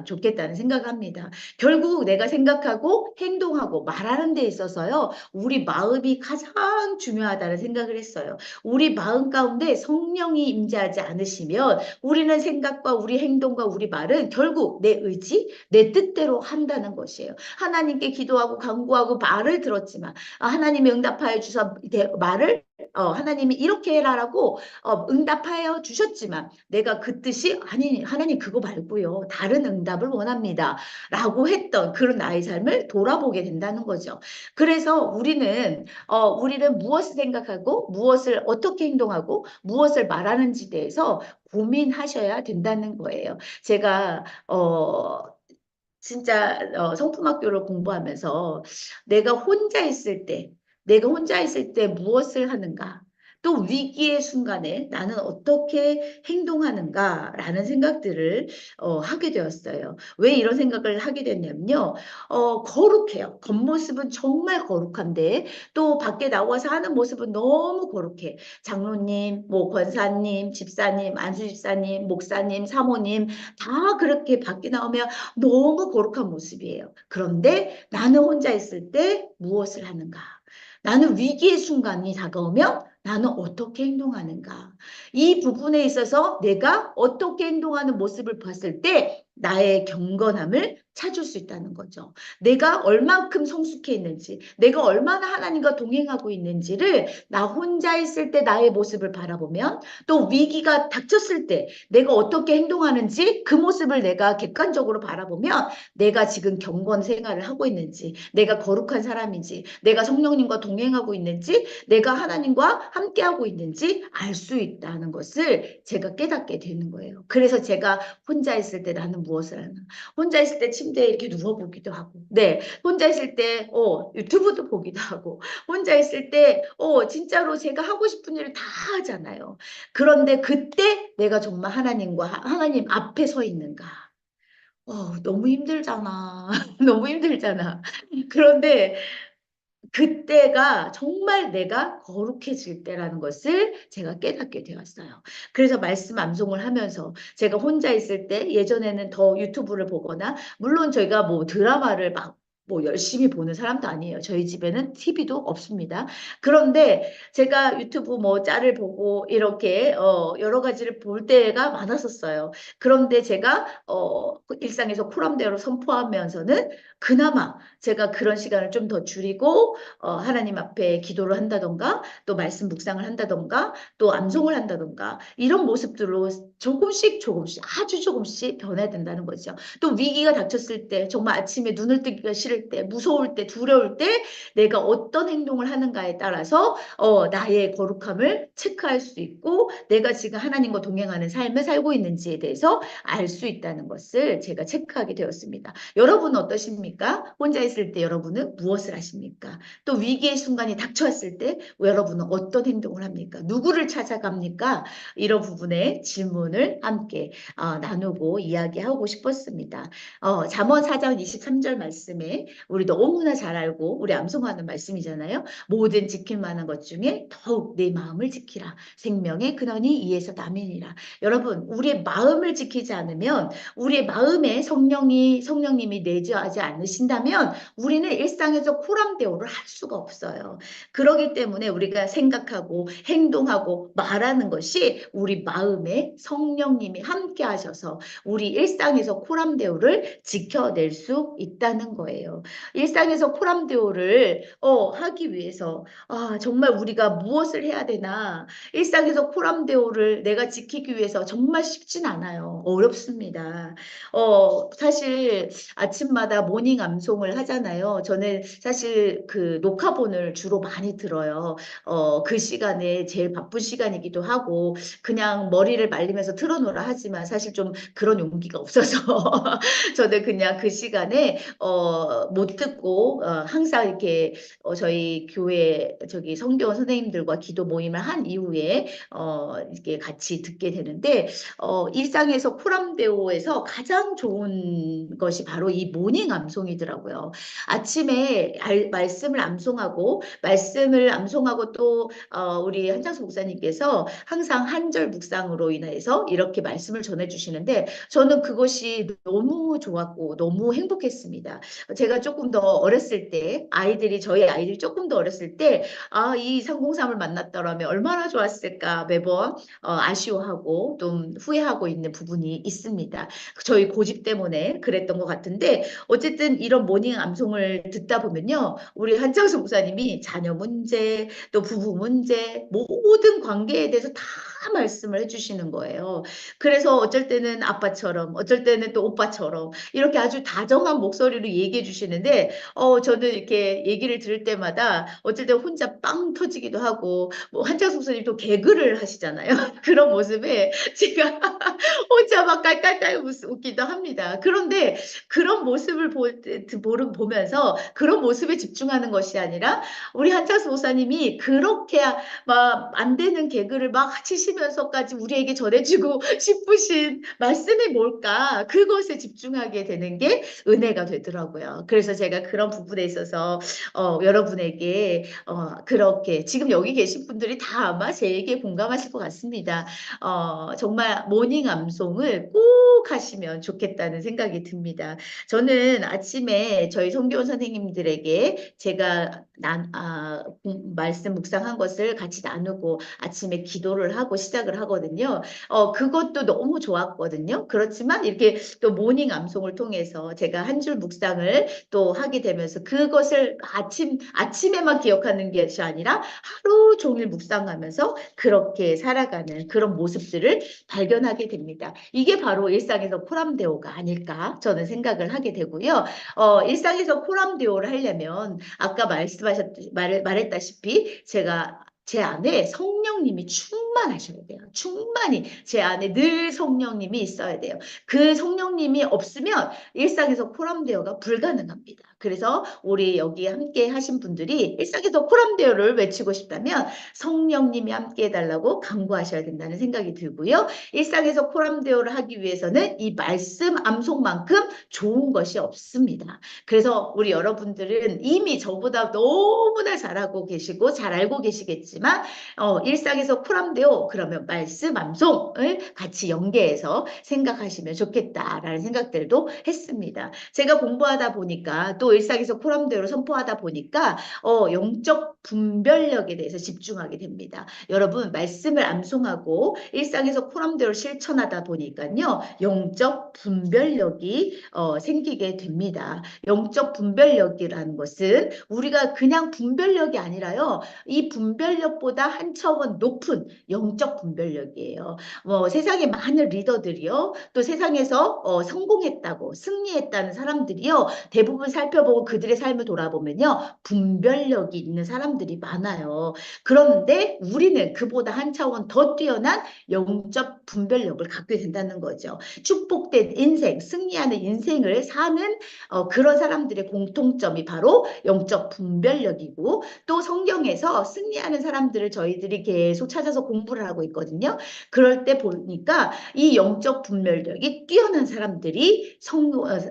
좋겠다는 생각합니다. 결국 내가 생각하고 행동하고 말하는 데 있어서요. 우리 마음이 가장 중요하다는 생각을 했어요. 우리 마음 가운데 성령이 임재하지 않으시면 우리는 생각과 우리 행동과 우리 말은 결국 내 의지, 내 뜻대로 한다는 것이에요. 하나님께 기도하고 간구하고 말을 들었지만 하나님이 응답하여 주사 말을 하나님이 이렇게 해라라고 응답하여 주셨지만 내가 그 뜻이 아니 하나님 그거 말고요 다른 응답을 원합니다 라고 했던 그런 나의 삶을 돌아보게 된다는 거죠. 그래서 우리는 무엇을 생각하고 무엇을 어떻게 행동하고 무엇을 말하는지 대해서 고민하셔야 된다는 거예요. 제가 진짜 성품학교를 공부하면서 내가 혼자 있을 때, 내가 혼자 있을 때 무엇을 하는가? 또 위기의 순간에 나는 어떻게 행동하는가라는 생각들을 하게 되었어요. 왜 이런 생각을 하게 됐냐면요. 거룩해요. 겉모습은 정말 거룩한데 또 밖에 나와서 하는 모습은 너무 거룩해. 장로님, 뭐 권사님, 집사님, 안수집사님, 목사님, 사모님 다 그렇게 밖에 나오면 너무 거룩한 모습이에요. 그런데 나는 혼자 있을 때 무엇을 하는가? 나는 위기의 순간이 다가오면 나는 어떻게 행동하는가? 이 부분에 있어서 내가 어떻게 행동하는 모습을 봤을 때 나의 경건함을 찾을 수 있다는 거죠. 내가 얼만큼 성숙해 있는지, 내가 얼마나 하나님과 동행하고 있는지를 나 혼자 있을 때 나의 모습을 바라보면 또 위기가 닥쳤을 때 내가 어떻게 행동하는지 그 모습을 내가 객관적으로 바라보면 내가 지금 경건 생활을 하고 있는지, 내가 거룩한 사람인지, 내가 성령님과 동행하고 있는지, 내가 하나님과 함께하고 있는지 알 수 있다는 것을 제가 깨닫게 되는 거예요. 그래서 제가 혼자 있을 때 나는 무엇을 하나? 혼자 있을 때 침대에 이렇게 누워보기도 하고, 네, 혼자 있을 때 유튜브도 보기도 하고, 혼자 있을 때 진짜로 제가 하고 싶은 일을 다 하잖아요. 그런데 그때 내가 정말 하나님 앞에 서 있는가? 너무 힘들잖아. 너무 힘들잖아. 그런데 그때가 정말 내가 거룩해질 때라는 것을 제가 깨닫게 되었어요. 그래서 말씀 암송을 하면서 제가 혼자 있을 때 예전에는 더 유튜브를 보거나 물론 저희가 뭐 드라마를 막 뭐 열심히 보는 사람도 아니에요. 저희 집에는 TV도 없습니다. 그런데 제가 유튜브 뭐 짤을 보고 이렇게 여러 가지를 볼 때가 많았었어요. 그런데 제가 일상에서 쿨함대로 선포하면서는 그나마 제가 그런 시간을 좀 더 줄이고 하나님 앞에 기도를 한다던가 또 말씀 묵상을 한다던가 또 암송을 한다던가 이런 모습들로 조금씩 조금씩 아주 조금씩 변해야 된다는 거죠. 또 위기가 닥쳤을 때 정말 아침에 눈을 뜨기가 싫을 때 무서울 때 두려울 때 내가 어떤 행동을 하는가에 따라서 나의 거룩함을 체크할 수 있고 내가 지금 하나님과 동행하는 삶을 살고 있는지에 대해서 알 수 있다는 것을 제가 체크하게 되었습니다. 여러분은 어떠십니까? 혼자 있을 때 여러분은 무엇을 하십니까? 또 위기의 순간이 닥쳐왔을 때 여러분은 어떤 행동을 합니까? 누구를 찾아갑니까? 이런 부분에 질문을 함께 나누고 이야기하고 싶었습니다. 잠언 4장 23절 말씀에 우리 너무나 잘 알고 우리 암송하는 말씀이잖아요. 모든 지킬 만한 것 중에 더욱 내 마음을 지키라. 생명의 근원이 이에서 남이니라. 여러분, 우리의 마음을 지키지 않으면 우리의 마음에 성령님이 내주하지 않으신다면 우리는 일상에서 코람대오를 할 수가 없어요. 그러기 때문에 우리가 생각하고 행동하고 말하는 것이 우리 마음에 성령님이 함께 하셔서 우리 일상에서 코람대오를 지켜낼 수 있다는 거예요. 일상에서 코람대오를 하기 위해서 정말 우리가 무엇을 해야 되나 일상에서 코람대오를 내가 지키기 위해서 정말 쉽진 않아요. 어렵습니다. 사실 아침마다 모닝 암송을 하잖아요. 저는 사실 그 녹화본을 주로 많이 들어요. 그 시간에 제일 바쁜 시간이기도 하고 그냥 머리를 말리면서 틀어놓으라 하지만 사실 좀 그런 용기가 없어서 저는 그냥 그 시간에 못 듣고 항상 이렇게 저희 교회 저기 성교원 선생님들과 기도 모임을 한 이후에 이렇게 같이 듣게 되는데 일상에서 코람데오에서 가장 좋은 것이 바로 이 모닝 암송이더라고요. 아침에 말씀을 암송하고 또 우리 한창수 목사님께서 항상 한 절 묵상으로 인해서 이렇게 말씀을 전해주시는데 저는 그것이 너무 좋았고 너무 행복했습니다. 제가 제가 조금 더 어렸을 때, 저희 아이들이 조금 더 어렸을 때, 이 303을 만났더라면 얼마나 좋았을까 매번 아쉬워하고 좀 후회하고 있는 부분이 있습니다. 저희 고집 때문에 그랬던 것 같은데, 어쨌든 이런 모닝 암송을 듣다 보면요, 우리 한창수 목사님이 자녀 문제, 또 부부 문제, 모든 관계에 대해서 다 말씀을 해주시는 거예요. 그래서 어쩔 때는 아빠처럼, 어쩔 때는 또 오빠처럼, 이렇게 아주 다정한 목소리로 얘기해 주시는데, 저는 이렇게 얘기를 들을 때마다 어쩔 때 혼자 빵 터지기도 하고, 뭐, 한창숙 선생님 또 개그를 하시잖아요. 그런 모습에 제가 혼자 막 깔깔깔 웃기도 합니다. 그런데 그런 모습을 보면서 그런 모습에 집중하는 것이 아니라 우리 한창수 목사님이 그렇게 막 안 되는 개그를 막 치시면서까지 우리에게 전해주고 싶으신 말씀이 뭘까? 그것에 집중하게 되는 게 은혜가 되더라고요. 그래서 제가 그런 부분에 있어서 여러분에게 그렇게 지금 여기 계신 분들이 다 아마 제 얘기에 공감하실 것 같습니다. 정말 모닝 암송을 꼭 하시면 좋겠다는 생각이 듭니다. 저는 아침에 저희 성교원 선생님들에게 제가 말씀 묵상한 것을 같이 나누고 아침에 기도를 하고 시작을 하거든요. 그것도 너무 좋았거든요. 그렇지만 이렇게 또 모닝 암송을 통해서 제가 한 줄 묵상을 또 하게 되면서 그것을 아침에만 기억하는 것이 아니라 하루 종일 묵상하면서 그렇게 살아가는 그런 모습들을 발견하게 됩니다. 이게 바로 일상에서 코람데오가 아닐까 저는 생각을 하게 되고요. 일상에서 코람데오를 하려면 아까 말했다시피 제가 제 안에 성령님이 충만하셔야 돼요. 충만히 제 안에 늘 성령님이 있어야 돼요. 그 성령님이 없으면 일상에서 코람데오가 불가능합니다. 그래서 우리 여기 함께 하신 분들이 일상에서 코람데오를 외치고 싶다면 성령님이 함께 해달라고 간구하셔야 된다는 생각이 들고요. 일상에서 코람데오를 하기 위해서는 이 말씀 암송만큼 좋은 것이 없습니다. 그래서 우리 여러분들은 이미 저보다 너무나 잘하고 계시고 잘 알고 계시겠지만 일상에서 코람데오 그러면 말씀 암송을 같이 연계해서 생각하시면 좋겠다라는 생각들도 했습니다. 제가 공부하다 보니까 또 일상에서 코람데오를 선포하다 보니까 영적 분별력에 대해서 집중하게 됩니다. 여러분 말씀을 암송하고 일상에서 코람데오를 실천하다 보니까요 영적 분별력이 생기게 됩니다. 영적 분별력이라는 것은 우리가 그냥 분별력이 아니라요 이 분별력보다 한 차원 높은 영적 분별력이에요. 세상에 많은 리더들이요 또 세상에서 성공했다고 승리했다는 사람들이요 대부분 살펴보고 그들의 삶을 돌아보면요 분별력이 있는 사람들이 많아요. 그런데 우리는 그보다 한 차원 더 뛰어난 영적 분별력을 갖게 된다는 거죠. 축복된 인생, 승리하는 인생을 사는 그런 사람들의 공통점이 바로 영적 분별력이고 또 성경에서 승리하는 사람들을 저희들이 계속 찾아서 공부를 하고 있거든요. 그럴 때 보니까 이 영적 분별력이 뛰어난 사람들이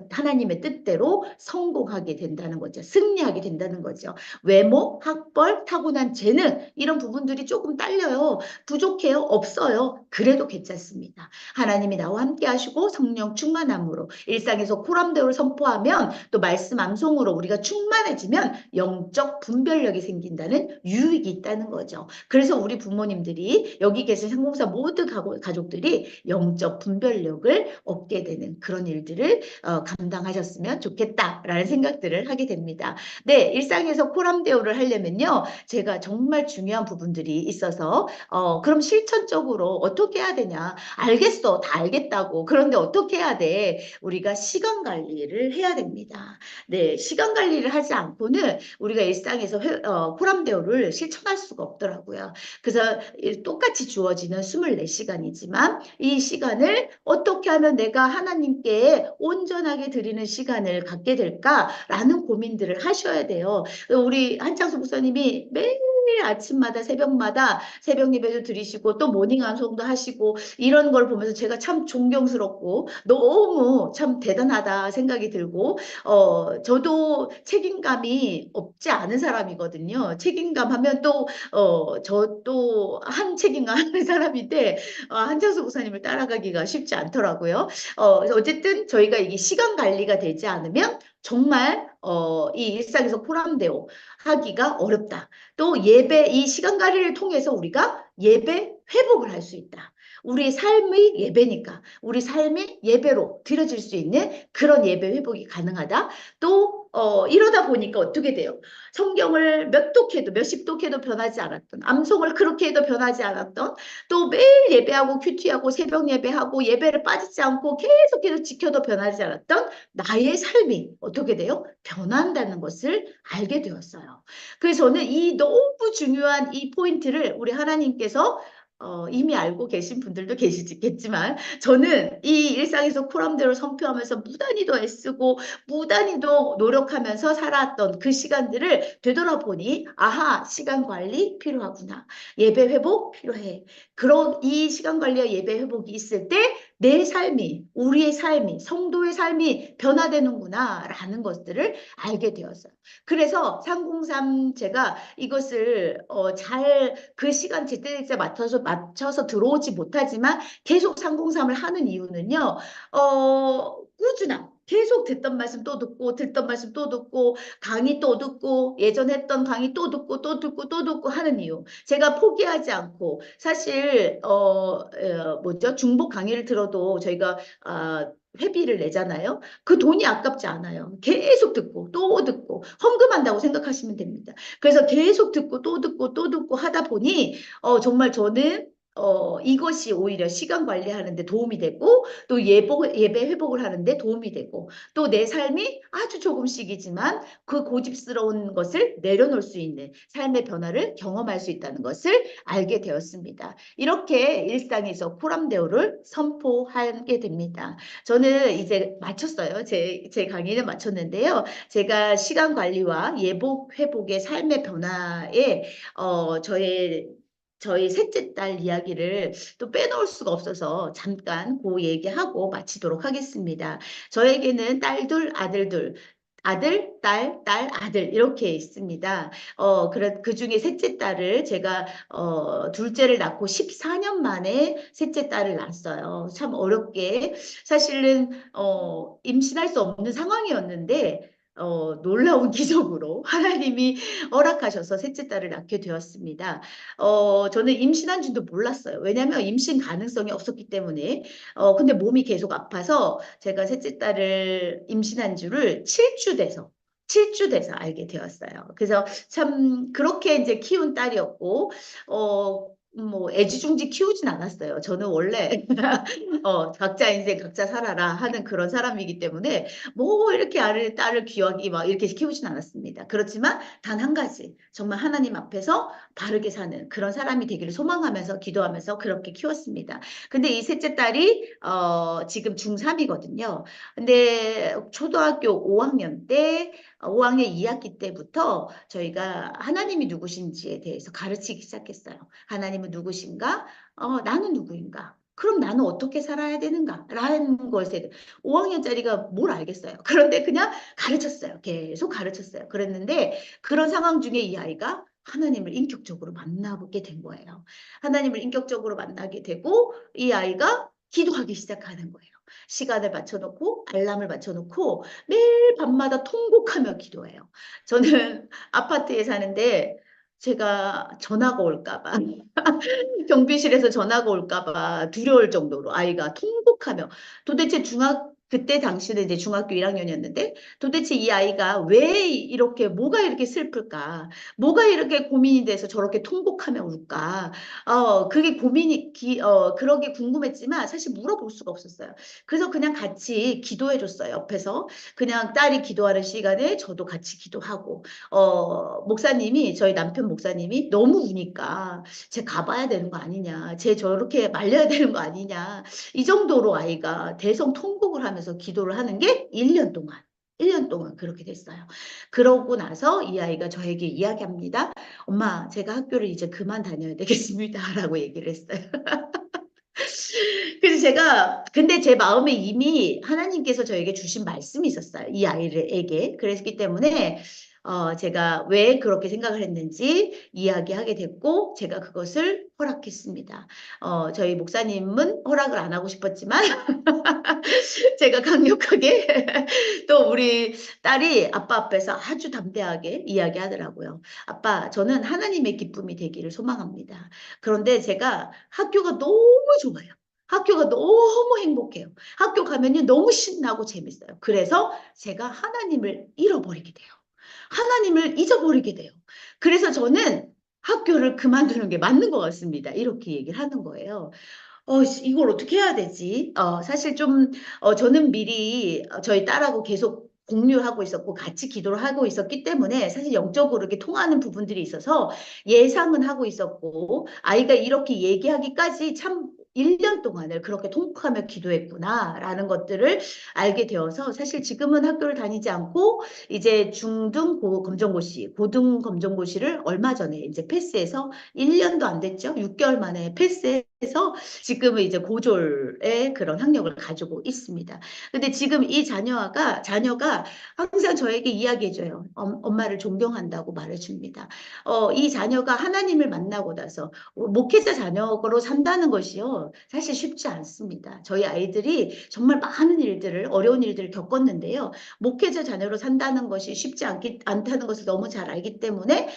하나님의 뜻대로 성공하게 된다는 거죠. 승리하게 된다는 거죠. 외모, 학벌, 타고난 재능 이런 부분들이 조금 딸려요. 부족해요? 없어요. 그래도 괜찮습니다. 하나님이 나와 함께 하시고 성령 충만함으로 일상에서 코람데오를 선포하면 또 말씀 암송으로 우리가 충만해지면 영적 분별력이 생긴다는 유익이 있다는 거죠. 그래서 우리 부모님들이 여기 계신 상봉사 모든 가족들이 영적 분별력을 얻게 되는 그런 일들을 감당하셨으면 좋겠다라는 생각들을 하게 됩니다. 네, 일상에서 코람데오를 하려면요. 제가 정말 중요한 부분들이 있어서 그럼 실천적으로 어떻게 해야 되냐? 알겠어. 다 알겠다고. 그런데 어떻게 해야 돼? 우리가 시간 관리를 해야 됩니다. 네, 시간 관리를 하지 않고는 우리가 일상에서 코람데오를 실천할 수가 없더라고요. 그래서 똑같이 주어지는 24시간이지만 이 시간을 어떻게 하면 내가 하나님께 온전하게 드리는 시간을 갖게 될까라는 고민들을 하셔야 돼요. 우리 한창수 목사님이 매일 아침마다 새벽마다 새벽 예배도 드리시고 또 모닝 암송도 하시고 이런 걸 보면서 제가 참 존경스럽고 너무 참 대단하다 생각이 들고 저도 책임감이 없지 않은 사람이거든요. 책임감 하면 또 저 또 한 책임감 하는 사람인데 한창수 목사님을 따라가기가 쉽지 않더라고요. 어쨌든 저희가 이게 시간 관리가 되지 않으면 정말 이 일상에서 포함되어 하기가 어렵다. 또 예배, 이 시간 관리를 통해서 우리가 예배 회복을 할 수 있다. 우리 삶의 예배니까 우리 삶이 예배로 드려질 수 있는 그런 예배 회복이 가능하다. 또 이러다 보니까 어떻게 돼요? 성경을 몇 독해도 몇십 독해도 변하지 않았던 암송을 그렇게 해도 변하지 않았던 또 매일 예배하고 큐티하고 새벽 예배하고 예배를 빠지지 않고 계속해서 지켜도 변하지 않았던 나의 삶이 어떻게 돼요? 변한다는 것을 알게 되었어요. 그래서 저는 이 너무 중요한 이 포인트를 우리 하나님께서 이미 알고 계신 분들도 계시겠지만 저는 이 일상에서 코람대로 선포하면서 무단히도 애쓰고 무단히도 노력하면서 살아왔던 그 시간들을 되돌아보니 아하 시간 관리 필요하구나. 예배 회복 필요해. 그런 이 시간 관리와 예배 회복이 있을 때 내 삶이 우리의 삶이 성도의 삶이 변화되는구나라는 것들을 알게 되었어요. 그래서 303 제가 이것을 잘 그 시간 제때제때 맞춰서 들어오지 못하지만 계속 303을 하는 이유는요. 꾸준함. 계속 듣던 말씀 또 듣고 듣던 말씀 또 듣고 강의 또 듣고 예전 했던 강의 또 듣고 또 듣고 또 듣고 하는 이유. 제가 포기하지 않고 사실 뭐죠? 중복 강의를 들어도 저희가 회비를 내잖아요. 그 돈이 아깝지 않아요. 계속 듣고 또 듣고 헌금한다고 생각하시면 됩니다. 그래서 계속 듣고 또 듣고 또 듣고 하다 보니 정말 저는 이것이 오히려 시간 관리하는 데 도움이 되고 또 예배 회복을 하는데 도움이 되고 또 내 삶이 아주 조금씩이지만 그 고집스러운 것을 내려놓을 수 있는 삶의 변화를 경험할 수 있다는 것을 알게 되었습니다. 이렇게 일상에서 코람데오를 선포하게 됩니다. 저는 이제 마쳤어요. 제 강의는 마쳤는데요. 제가 시간 관리와 예복 회복의 삶의 변화에 저희 셋째 딸 이야기를 또 빼놓을 수가 없어서 잠깐 그 얘기하고 마치도록 하겠습니다. 저에게는 딸둘, 아들둘, 아들, 딸, 아들 이렇게 있습니다. 그 중에 셋째 딸을 제가 둘째를 낳고 14년 만에 셋째 딸을 낳았어요. 참 어렵게 사실은 임신할 수 없는 상황이었는데 놀라운 기적으로 하나님이 허락하셔서 셋째 딸을 낳게 되었습니다. 저는 임신한 줄도 몰랐어요. 왜냐하면 임신 가능성이 없었기 때문에. 근데 몸이 계속 아파서 제가 셋째 딸을 임신한 줄을 7주 돼서 알게 되었어요. 그래서 참 그렇게 이제 키운 딸이었고, 뭐 애지중지 키우진 않았어요. 저는 원래 각자 인생 각자 살아라 하는 그런 사람이기 때문에 뭐 이렇게 딸을 귀하게 막 이렇게 키우진 않았습니다. 그렇지만 단 한 가지 정말 하나님 앞에서 바르게 사는 그런 사람이 되기를 소망하면서 기도하면서 그렇게 키웠습니다. 근데 이 셋째 딸이 지금 중3이거든요. 근데 초등학교 5학년 때 5학년 2학기 때부터 저희가 하나님이 누구신지에 대해서 가르치기 시작했어요. 하나님은 누구신가? 나는 누구인가? 그럼 나는 어떻게 살아야 되는가? 라는 것에 5학년짜리가 뭘 알겠어요. 그런데 그냥 가르쳤어요. 계속 가르쳤어요. 그랬는데 그런 상황 중에 이 아이가 하나님을 인격적으로 만나보게 된 거예요. 하나님을 인격적으로 만나게 되고 이 아이가 기도하기 시작하는 거예요. 시간을 맞춰놓고 알람을 맞춰놓고 매일 밤마다 통곡하며 기도해요. 저는 아파트에 사는데 제가 전화가 올까 봐 경비실에서 전화가 올까 봐 두려울 정도로 아이가 통곡하며 도대체 그때 당시는 이제 중학교 1학년이었는데 도대체 이 아이가 왜 이렇게 뭐가 이렇게 슬플까? 뭐가 이렇게 고민이 돼서 저렇게 통곡하며 울까? 그게 그러게 궁금했지만 사실 물어볼 수가 없었어요. 그래서 그냥 같이 기도해 줬어요. 옆에서 그냥 딸이 기도하는 시간에 저도 같이 기도하고 목사님이 저희 남편 목사님이 너무 우니까 쟤 가봐야 되는 거 아니냐. 쟤 저렇게 말려야 되는 거 아니냐. 이 정도로 아이가 대성 통곡을 하면서 기도를 하는 게 1년 동안. 1년 동안 그렇게 됐어요. 그러고 나서 이 아이가 저에게 이야기합니다. 엄마, 제가 학교를 이제 그만 다녀야 되겠습니다. 라고 얘기를 했어요. 그래서 근데 제 마음에 이미 하나님께서 저에게 주신 말씀이 있었어요. 이 아이에게. 그랬기 때문에, 제가 왜 그렇게 생각을 했는지 이야기하게 됐고, 제가 그것을 허락했습니다. 저희 목사님은 허락을 안 하고 싶었지만, 제가 강력하게 또 우리 딸이 아빠 앞에서 아주 담대하게 이야기하더라고요. 아빠, 저는 하나님의 기쁨이 되기를 소망합니다. 그런데 제가 학교가 너무 좋아요. 학교가 너무 행복해요. 학교 가면요 너무 신나고 재밌어요. 그래서 제가 하나님을 잃어버리게 돼요. 하나님을 잊어버리게 돼요. 그래서 저는 학교를 그만두는 게 맞는 것 같습니다. 이렇게 얘기를 하는 거예요. 이걸 어떻게 해야 되지? 사실 좀, 저는 미리 저희 딸하고 계속 공유를 하고 있었고, 같이 기도를 하고 있었기 때문에 사실 영적으로 이렇게 통하는 부분들이 있어서 예상은 하고 있었고, 아이가 이렇게 얘기하기까지 참 1년 동안을 그렇게 통곡하며 기도했구나라는 것들을 알게 되어서 사실 지금은 학교를 다니지 않고 이제 중등 검정고시, 고등 검정고시를 얼마 전에 이제 패스해서 1년도 안 됐죠. 6개월 만에 패스해서 지금은 이제 고졸의 그런 학력을 가지고 있습니다. 근데 지금 이 자녀가 항상 저에게 이야기해줘요. 엄마를 존경한다고 말해줍니다. 이 자녀가 하나님을 만나고 나서 목회자 자녀로 산다는 것이요. 사실 쉽지 않습니다. 저희 아이들이 정말 많은 일들을, 어려운 일들을 겪었는데요. 목회자 자녀로 산다는 것이 쉽지 않다는 것을 너무 잘 알기 때문에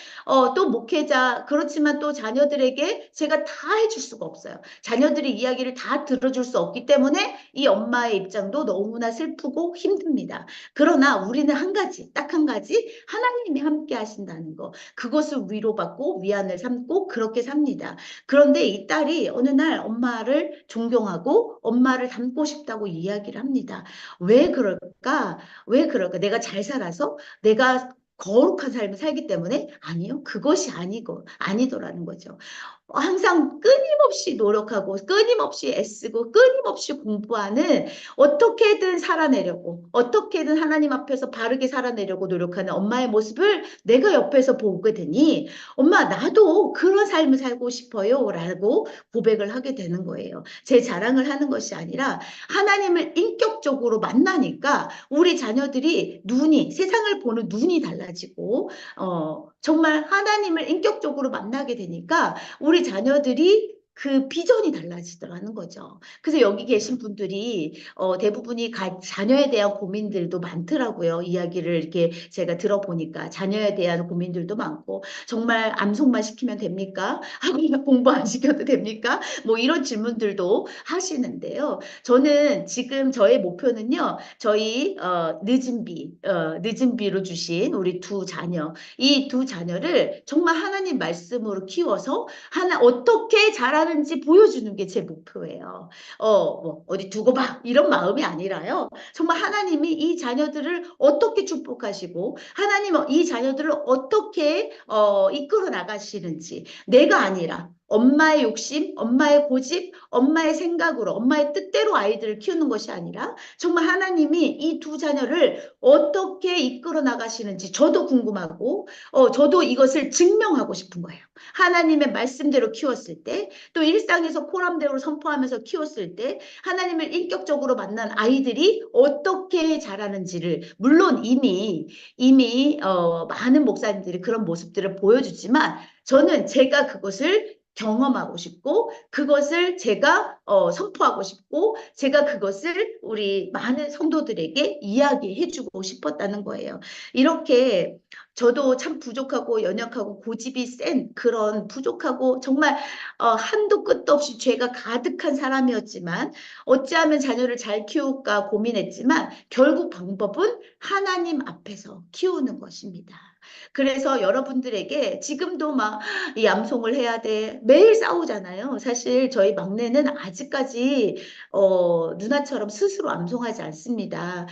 또 목회자, 그렇지만 또 자녀들에게 제가 다 해줄 수가 없어요. 자녀들의 이야기를 다 들어줄 수 없기 때문에 이 엄마의 입장도 너무나 슬프고 힘듭니다. 그러나 우리는 한 가지, 딱 한 가지, 하나님이 함께 하신다는 거. 그것을 위로받고 위안을 삼고 그렇게 삽니다. 그런데 이 딸이 어느 날 엄마를 존경하고 엄마를 닮고 싶다고 이야기를 합니다. 왜 그럴까? 왜 그럴까? 내가 잘 살아서 내가 거룩한 삶을 살기 때문에 아니요. 그것이 아니더라는 거죠. 항상 끊임없이 노력하고 끊임없이 애쓰고 끊임없이 공부하는 어떻게든 살아내려고 어떻게든 하나님 앞에서 바르게 살아내려고 노력하는 엄마의 모습을 내가 옆에서 보게 되니 엄마 나도 그런 삶을 살고 싶어요 라고 고백을 하게 되는 거예요. 제 자랑을 하는 것이 아니라 하나님을 인격적으로 만나니까 우리 자녀들이 세상을 보는 눈이 달라지고 정말 하나님을 인격적으로 만나게 되니까 우리 자녀들이 그 비전이 달라지더라는 거죠. 그래서 여기 계신 분들이 대부분이 자녀에 대한 고민들도 많더라고요. 이야기를 이렇게 제가 들어보니까 자녀에 대한 고민들도 많고 정말 암송만 시키면 됩니까? 학원 공부 안 시켜도 됩니까? 뭐 이런 질문들도 하시는데요. 저는 지금 저의 목표는요. 저희 늦은 비로 주신 우리 두 자녀 이 두 자녀를 정말 하나님 말씀으로 키워서 어떻게 자라는지 보여주는 게 제 목표예요. 뭐 어디 두고 봐 이런 마음이 아니라요. 정말 하나님이 이 자녀들을 어떻게 축복하시고 하나님 이 자녀들을 어떻게 이끌어 나가시는지 내가 아니라 엄마의 욕심, 엄마의 고집, 엄마의 생각으로, 엄마의 뜻대로 아이들을 키우는 것이 아니라 정말 하나님이 이 두 자녀를 어떻게 이끌어 나가시는지 저도 궁금하고 저도 이것을 증명하고 싶은 거예요. 하나님의 말씀대로 키웠을 때, 또 일상에서 코람대로 선포하면서 키웠을 때, 하나님을 인격적으로 만난 아이들이 어떻게 자라는지를, 물론 이미 많은 목사님들이 그런 모습들을 보여주지만, 저는 제가 그것을 경험하고 싶고 그것을 제가 선포하고 싶고 제가 그것을 우리 많은 성도들에게 이야기해주고 싶었다는 거예요. 이렇게 저도 참 부족하고 연약하고 고집이 센 그런 부족하고 정말 한도 끝도 없이 죄가 가득한 사람이었지만 어찌하면 자녀를 잘 키울까 고민했지만 결국 방법은 하나님 앞에서 키우는 것입니다. 그래서 여러분들에게 지금도 막 이 암송을 해야 돼. 매일 싸우잖아요. 사실 저희 막내는 아직까지 누나처럼 스스로 암송하지 않습니다.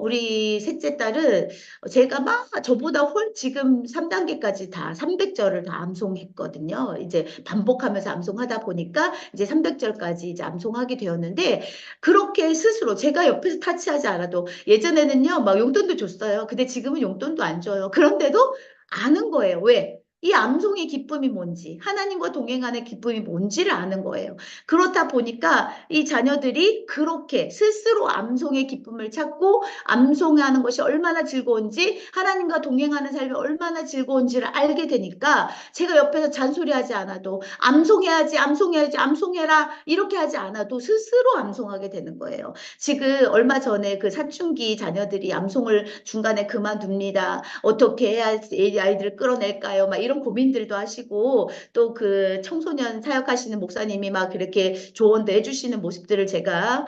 우리 셋째 딸은 제가 막 저보다 지금 3단계까지 다 300절을 다 암송했거든요. 이제 반복하면서 암송하다 보니까 이제 300절까지 이제 암송하게 되었는데 그렇게 스스로 제가 옆에서 타치하지 않아도 예전에는요 막 용돈도 줬어요. 근데 지금은 용돈도 안 줘요. 그런데도 아는 거예요. 왜? 이 암송의 기쁨이 뭔지, 하나님과 동행하는 기쁨이 뭔지를 아는 거예요. 그렇다 보니까 이 자녀들이 그렇게 스스로 암송의 기쁨을 찾고 암송하는 것이 얼마나 즐거운지, 하나님과 동행하는 삶이 얼마나 즐거운지를 알게 되니까 제가 옆에서 잔소리하지 않아도 암송해야지, 암송해야지, 암송해라 이렇게 하지 않아도 스스로 암송하게 되는 거예요. 지금 얼마 전에 그 사춘기 자녀들이 암송을 중간에 그만둡니다. 어떻게 해야 이 아이들을 끌어낼까요? 막 이런 고민들도 하시고 또 그 청소년 사역하시는 목사님이 막 이렇게 조언도 해주시는 모습들을 제가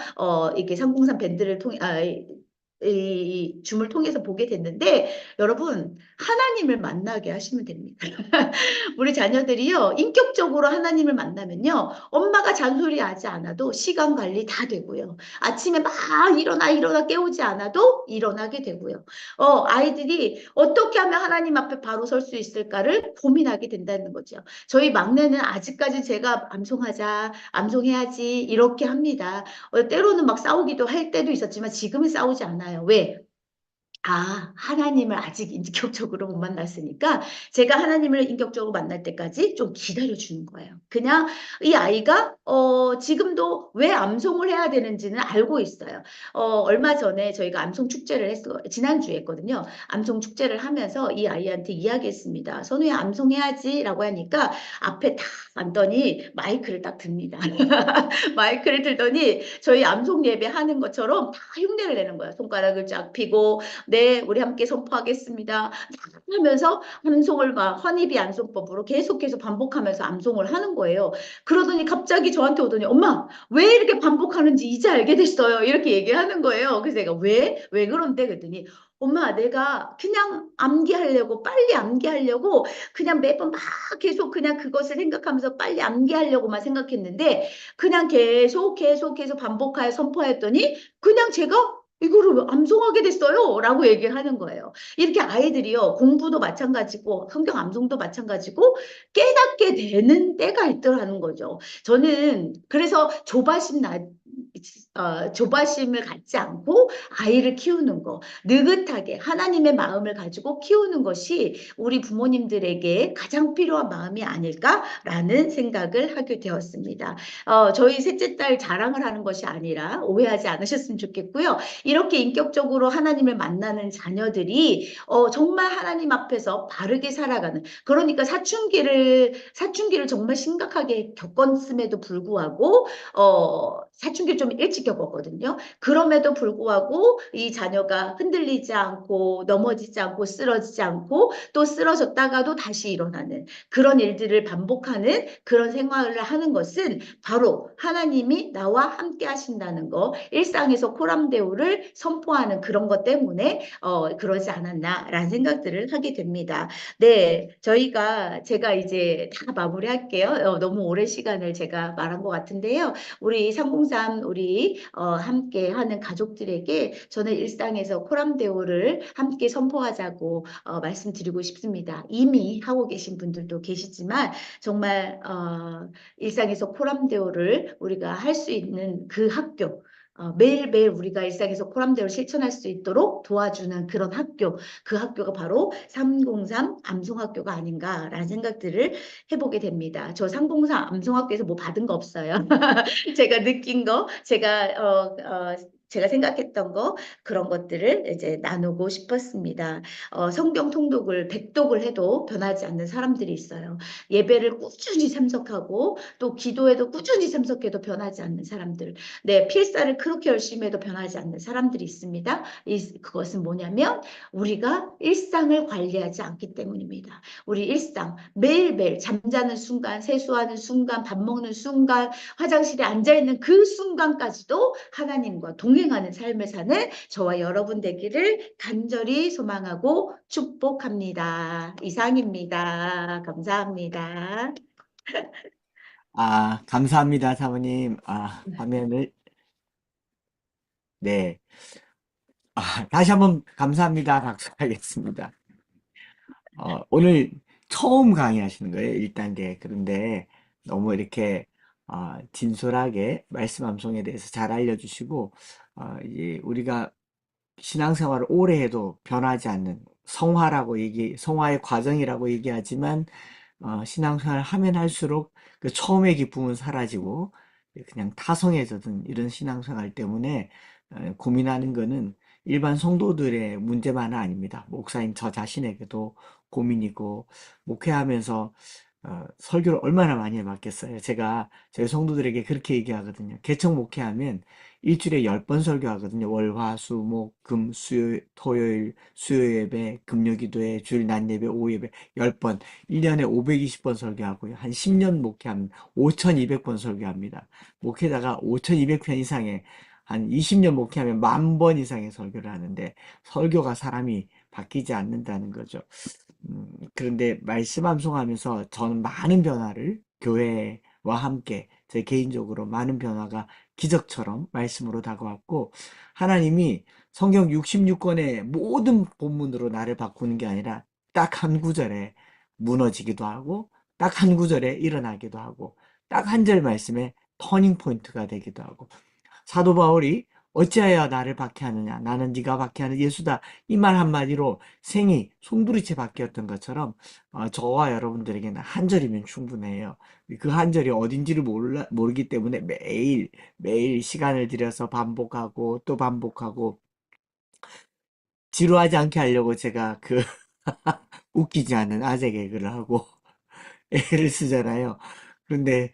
이렇게 303 밴드를 통해 이 줌을 통해서 보게 됐는데 여러분 하나님을 만나게 하시면 됩니다. 우리 자녀들이요, 인격적으로 하나님을 만나면요, 엄마가 잔소리하지 않아도 시간 관리 다 되고요. 아침에 막 일어나 깨우지 않아도 일어나게 되고요. 아이들이 어떻게 하면 하나님 앞에 바로 설 수 있을까를 고민하게 된다는 거죠. 저희 막내는 아직까지 제가 암송하자, 암송해야지, 이렇게 합니다. 때로는 막 싸우기도 할 때도 있었지만 지금은 싸우지 않아요. 왜? 하나님을 아직 인격적으로 못 만났으니까 제가 하나님을 인격적으로 만날 때까지 좀 기다려주는 거예요. 그냥 이 아이가 지금도 왜 암송을 해야 되는지는 알고 있어요. 얼마 전에 저희가 암송 축제를 지난주에 했거든요. 암송 축제를 하면서 이 아이한테 이야기했습니다. 선우야 암송해야지 라고 하니까 앞에 딱 앉더니 마이크를 딱 듭니다. 마이크를 들더니 저희 암송 예배 하는 것처럼 다 흉내를 내는 거예요. 손가락을 쫙 펴고 네, 우리 함께 선포하겠습니다. 하면서 암송을 막 헌입이 암송법으로 계속해서 반복하면서 암송을 하는 거예요. 그러더니 갑자기 저한테 오더니 엄마 왜 이렇게 반복하는지 이제 알게 됐어요. 이렇게 얘기하는 거예요. 그래서 내가 왜 그런데 그랬더니 엄마 내가 그냥 암기하려고 빨리 암기하려고 그냥 매번 막 계속 그냥 그것을 생각하면서 빨리 암기하려고만 생각했는데 그냥 계속 반복하여 선포했더니 그냥 제가 이거를 암송하게 됐어요. 라고 얘기를 하는 거예요. 이렇게 아이들이요, 공부도 마찬가지고, 성경 암송도 마찬가지고, 깨닫게 되는 때가 있더라는 거죠. 저는 그래서 조바심을 갖지 않고 아이를 키우는 거, 느긋하게 하나님의 마음을 가지고 키우는 것이 우리 부모님들에게 가장 필요한 마음이 아닐까라는 생각을 하게 되었습니다. 저희 셋째 딸 자랑을 하는 것이 아니라 오해하지 않으셨으면 좋겠고요. 이렇게 인격적으로 하나님을 만나는 자녀들이 정말 하나님 앞에서 바르게 살아가는 그러니까 사춘기를 정말 심각하게 겪었음에도 불구하고 사춘기를 좀 일찍 겪었거든요. 그럼에도 불구하고 이 자녀가 흔들리지 않고 넘어지지 않고 쓰러지지 않고 또 쓰러졌다가도 다시 일어나는 그런 일들을 반복하는 그런 생활을 하는 것은 바로 하나님이 나와 함께 하신다는 거, 일상에서 코람데오를 선포하는 그런 것 때문에 그러지 않았나라는 생각들을 하게 됩니다. 네, 제가 이제 다 마무리할게요. 너무 오랜 시간을 제가 말한 것 같은데요. 우리 303 우리 함께 하는 가족들에게 저는 일상에서 코람데오를 함께 선포하자고 말씀드리고 싶습니다. 이미 하고 계신 분들도 계시지만 정말 일상에서 코람데오를 우리가 할 수 있는 그 학교 매일매일 우리가 일상에서 코람데오를 실천할 수 있도록 도와주는 그런 학교, 그 학교가 바로 303 암송학교가 아닌가라는 생각들을 해보게 됩니다. 저 303 암송학교에서 뭐 받은 거 없어요. 제가 느낀 거, 제가 생각했던 거, 그런 것들을 이제 나누고 싶었습니다. 성경 통독을, 백독을 해도 변하지 않는 사람들이 있어요. 예배를 꾸준히 참석하고, 또 기도에도 꾸준히 참석해도 변하지 않는 사람들. 네, 필사를 그렇게 열심히 해도 변하지 않는 사람들이 있습니다. 그것은 뭐냐면, 우리가 일상을 관리하지 않기 때문입니다. 우리 일상, 매일매일 잠자는 순간, 세수하는 순간, 밥 먹는 순간, 화장실에 앉아있는 그 순간까지도 하나님과 동행하는 삶을 사는 저와 여러분 되기를 간절히 소망하고 축복합니다. 이상입니다. 감사합니다. 감사합니다, 사모님. 화면을, 네. 다시 한번 감사합니다. 박수하겠습니다. 오늘 처음 강의하시는 거예요, 1단계. 그런데 너무 이렇게 진솔하게 말씀 암송에 대해서 잘 알려주시고, 이제 우리가 신앙생활을 오래 해도 변하지 않는 성화의 과정이라고 얘기하지만, 신앙생활 하면 할수록 그 처음의 기쁨은 사라지고, 그냥 타성에 젖은 이런 신앙생활 때문에 고민하는 거는 일반 성도들의 문제만은 아닙니다. 목사인 저 자신에게도 고민이고, 목회하면서 설교를 얼마나 많이 해봤겠어요. 제가 저희 성도들에게 그렇게 얘기하거든요. 개척 목회하면 일주일에 10번 설교하거든요. 월, 화, 수, 목, 금, 토요일, 수요 예배, 금요 기도회, 주일 낮 예배, 오후 예배 10번. 1년에 520번 설교하고요. 한 10년 목회하면 5,200번 설교합니다. 목회자가 5,200편 이상의 한 20년 목회하면 10,000번 이상의 설교를 하는데 설교가 사람이 바뀌지 않는다는 거죠. 그런데 말씀 암송하면서 저는 많은 변화를 교회와 함께 제 개인적으로 많은 변화가 기적처럼 말씀으로 다가왔고 하나님이 성경 66권의 모든 본문으로 나를 바꾸는 게 아니라 딱 한 구절에 무너지기도 하고 딱 한 구절에 일어나기도 하고 딱 한 절 말씀에 터닝 포인트가 되기도 하고 사도 바울이 어찌하여 나를 박해하느냐 나는 네가 박해하는 예수다 이 말 한마디로 생이 송두리째 바뀌었던 것처럼 저와 여러분들에게는 한 절이면 충분해요. 그 한 절이 어딘지를 모르기 때문에 매일 매일 시간을 들여서 반복하고 또 반복하고 지루하지 않게 하려고 제가 그 웃기지 않은 아재 개그를 하고 애를 쓰잖아요. 그런데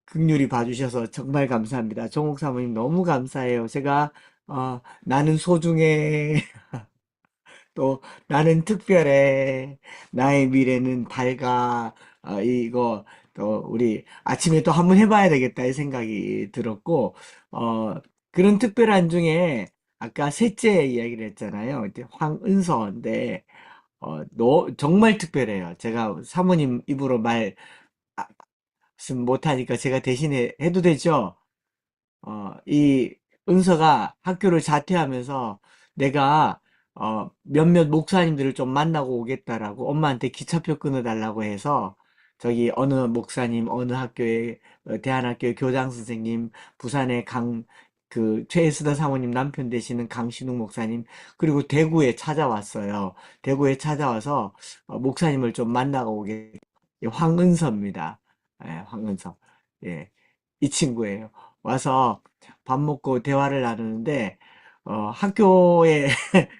극률이 봐주셔서 정말 감사합니다. 정옥 사모님 너무 감사해요. 제가 나는 소중해. 또 나는 특별해. 나의 미래는 밝아. 이거 또 우리 아침에 또 한번 해봐야 되겠다 이 생각이 들었고 어, 그런 특별한 중에 아까 셋째 이야기를 했잖아요. 이제 황은서인데 너 정말 특별해요. 제가 사모님 입으로 말씀 못하니까 제가 대신에 해도 되죠? 이 은서가 학교를 자퇴하면서 내가 몇몇 목사님들을 좀 만나고 오겠다라고 엄마한테 기차표 끊어달라고 해서 저기 어느 목사님, 어느 학교의 대한학교의 교장 선생님, 부산의 그 최혜수다 사모님 남편 되시는 강신욱 목사님, 그리고 대구에 찾아왔어요. 대구에 찾아와서 목사님을 좀 만나고 오게 황은서입니다. 예, 황은서. 예, 이 친구예요. 와서 밥 먹고 대화를 나누는데, 학교에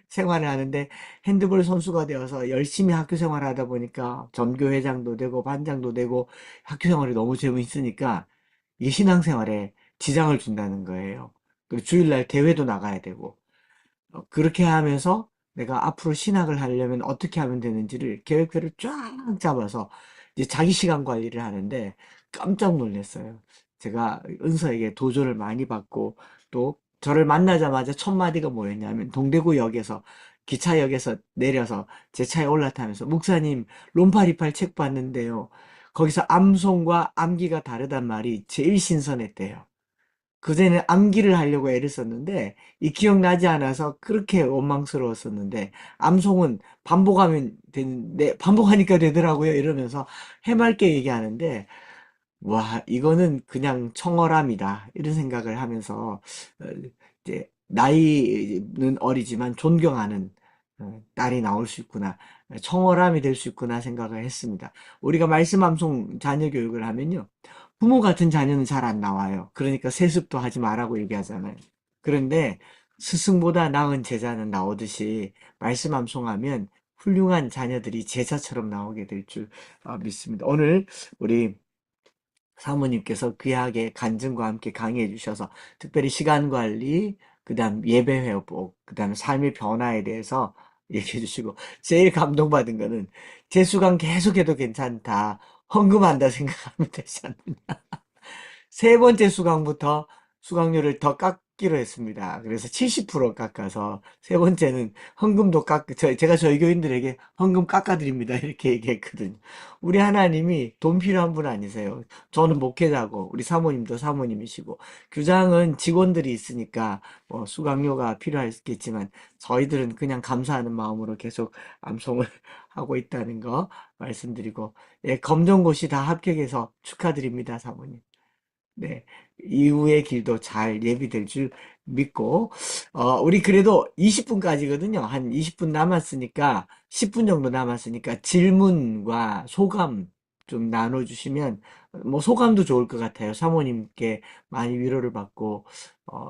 생활을 하는데 핸드볼 선수가 되어서 열심히 학교 생활을 하다 보니까 전교회장도 되고 반장도 되고 학교 생활이 너무 재미있으니까 이게 신앙생활에 지장을 준다는 거예요. 그리고 주일날 대회도 나가야 되고. 그렇게 하면서 내가 앞으로 신학을 하려면 어떻게 하면 되는지를 계획표를 쫙 잡아서 이제 자기 시간 관리를 하는데 깜짝 놀랐어요. 제가 은서에게 도전을 많이 받고 또 저를 만나자마자 첫 마디가 뭐였냐면 동대구역에서 기차역에서 내려서 제 차에 올라타면서 목사님 롬파리팔 책 봤는데요. 거기서 암송과 암기가 다르단 말이 제일 신선했대요. 그전에 암기를 하려고 애를 썼는데 이 기억나지 않아서 그렇게 원망스러웠었는데 암송은 반복하면 되는데 반복하니까 되더라고요 이러면서 해맑게 얘기하는데 와 이거는 그냥 청어람이다 이런 생각을 하면서 이제 나이는 어리지만 존경하는 딸이 나올 수 있구나 청어람이 될 수 있구나 생각을 했습니다. 우리가 말씀 암송 자녀 교육을 하면요 부모 같은 자녀는 잘 안 나와요. 그러니까 세습도 하지 말라고 얘기하잖아요. 그런데 스승보다 나은 제자는 나오듯이 말씀 암송하면 훌륭한 자녀들이 제자처럼 나오게 될 줄 믿습니다. 오늘 우리 사모님께서 귀하게 간증과 함께 강의해 주셔서 특별히 시간 관리, 그다음 예배 회복, 그다음 삶의 변화에 대해서 얘기해 주시고 제일 감동받은 거는 재수강 계속해도 괜찮다. 헌금한다 생각하면 되지 않느냐. 세 번째 수강부터 수강료를 더 깎기로 했습니다. 그래서 70% 깎아서 세 번째는 헌금도 제가 저희 교인들에게 헌금 깎아드립니다. 이렇게 얘기했거든요. 우리 하나님이 돈 필요한 분 아니세요. 저는 목회자고 우리 사모님도 사모님이시고 교장은 직원들이 있으니까 뭐 수강료가 필요하겠지만 저희들은 그냥 감사하는 마음으로 계속 암송을 하고 있다는 거 말씀드리고 예, 검정고시 다 합격해서 축하드립니다, 사모님. 네. 이후의 길도 잘 예비될 줄 믿고, 우리 그래도 20분까지거든요. 한 20분 남았으니까, 10분 정도 남았으니까 질문과 소감 좀 나눠주시면, 뭐 소감도 좋을 것 같아요. 사모님께 많이 위로를 받고,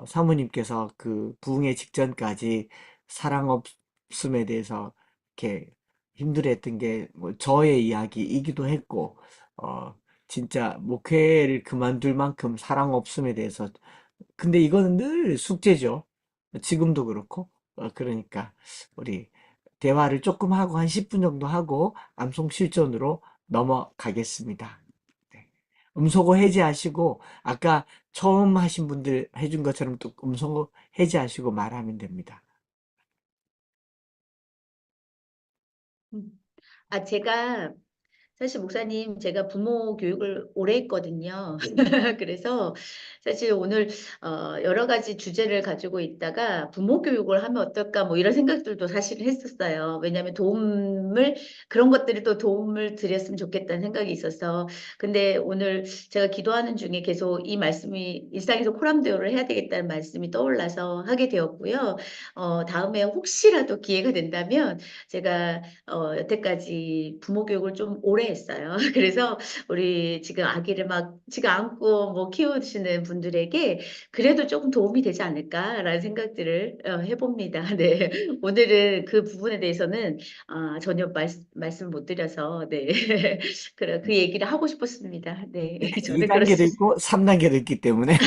사모님께서 그 부흥의 직전까지 사랑 없음에 대해서 이렇게 힘들어했던 게 뭐 저의 이야기이기도 했고, 어, 진짜 목회를 그만둘 만큼 사랑 없음에 대해서 근데 이거는 늘 숙제죠. 지금도 그렇고 그러니까 우리 대화를 조금 하고 한 10분 정도 하고 암송 실전으로 넘어가겠습니다. 네. 음소거 해제하시고 아까 처음 하신 분들 해준 것처럼 또 음소거 해제하시고 말하면 됩니다. 음. 제가 사실 목사님 제가 부모 교육을 오래 했거든요. 그래서 사실 오늘 여러 가지 주제를 가지고 있다가 부모 교육을 하면 어떨까 뭐 이런 생각들도 사실 했었어요. 왜냐하면 도움을 그런 것들이 또 도움을 드렸으면 좋겠다는 생각이 있어서 근데 오늘 제가 기도하는 중에 계속 이 말씀이 일상에서 코람대오를 해야 되겠다는 말씀이 떠올라서 하게 되었고요. 다음에 혹시라도 기회가 된다면 제가 여태까지 부모 교육을 좀 오래 했어요. 그래서 우리 지금 아기를 막 지금 안고 뭐 키우시는 분들에게 그래도 조금 도움이 되지 않을까라는 생각들을 해봅니다. 네. 오늘은 그 부분에 대해서는 전혀 말씀을 못 드려서 네. 그 얘기를 하고 싶었습니다. 네. 네, 저는 2단계도 그렇습니다. 있고 3단계도 있기 때문에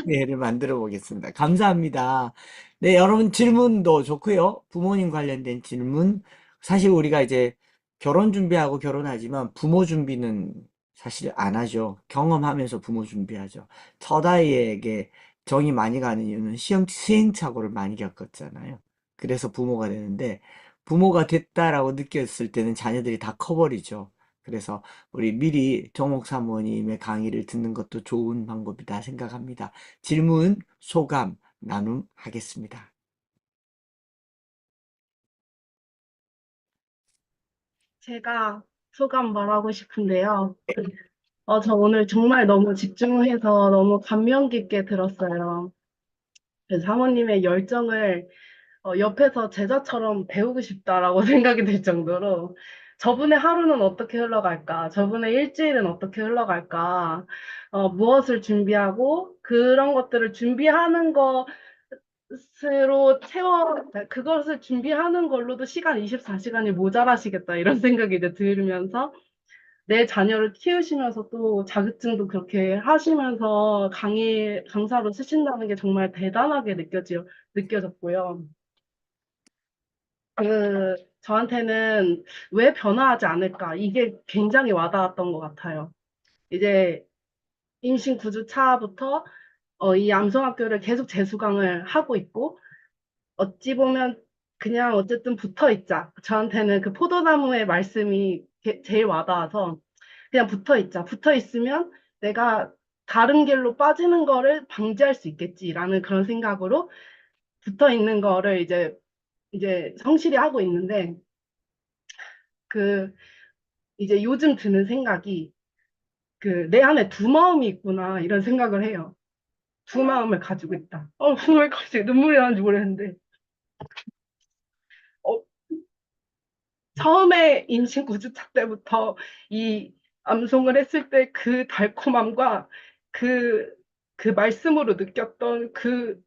기회를 만들어 보겠습니다. 감사합니다. 네, 여러분 질문도 좋고요. 부모님 관련된 질문. 사실 우리가 이제 결혼 준비하고 결혼하지만 부모 준비는 사실 안 하죠. 경험하면서 부모 준비하죠. 첫 아이에게 정이 많이 가는 이유는 시행착오를 많이 겪었잖아요. 그래서 부모가 되는데 부모가 됐다라고 느꼈을 때는 자녀들이 다 커버리죠. 그래서 우리 미리 정옥 사모님의 강의를 듣는 것도 좋은 방법이다 생각합니다. 질문, 소감 나눔하겠습니다. 제가 소감 말하고 싶은데요. 저 오늘 정말 너무 집중해서 너무 감명 깊게 들었어요. 그래서 사모님의 열정을 옆에서 제자처럼 배우고 싶다라고 생각이 들 정도로 저분의 하루는 어떻게 흘러갈까? 저분의 일주일은 어떻게 흘러갈까? 무엇을 준비하고 그런 것들을 준비하는 것으로 그것을 준비하는 걸로도 시간 24시간이 모자라시겠다 이런 생각이 이제 들으면서 내 자녀를 키우시면서 또 자격증도 그렇게 하시면서 강사로 쓰신다는 게 정말 대단하게 느껴졌고요. 저한테는 왜 변화하지 않을까? 이게 굉장히 와닿았던 것 같아요. 이제 임신 9주 차부터 이 암송학교를 계속 재수강을 하고 있고, 어찌 보면 그냥 어쨌든 붙어 있자. 저한테는 그 포도나무의 말씀이 제일 와닿아서 그냥 붙어 있자. 붙어 있으면 내가 다른 길로 빠지는 거를 방지할 수 있겠지라는 그런 생각으로 붙어 있는 거를 이제 성실히 하고 있는데 그 이제 요즘 드는 생각이 그 내 안에 두 마음이 있구나 이런 생각을 해요. 두 마음을 가지고 있다. 정말 갑자기 눈물이 나는지 모르겠는데 어, 처음에 임신 9주차 때부터 이 암송을 했을 때 그 달콤함과 그, 그 말씀으로 느꼈던 그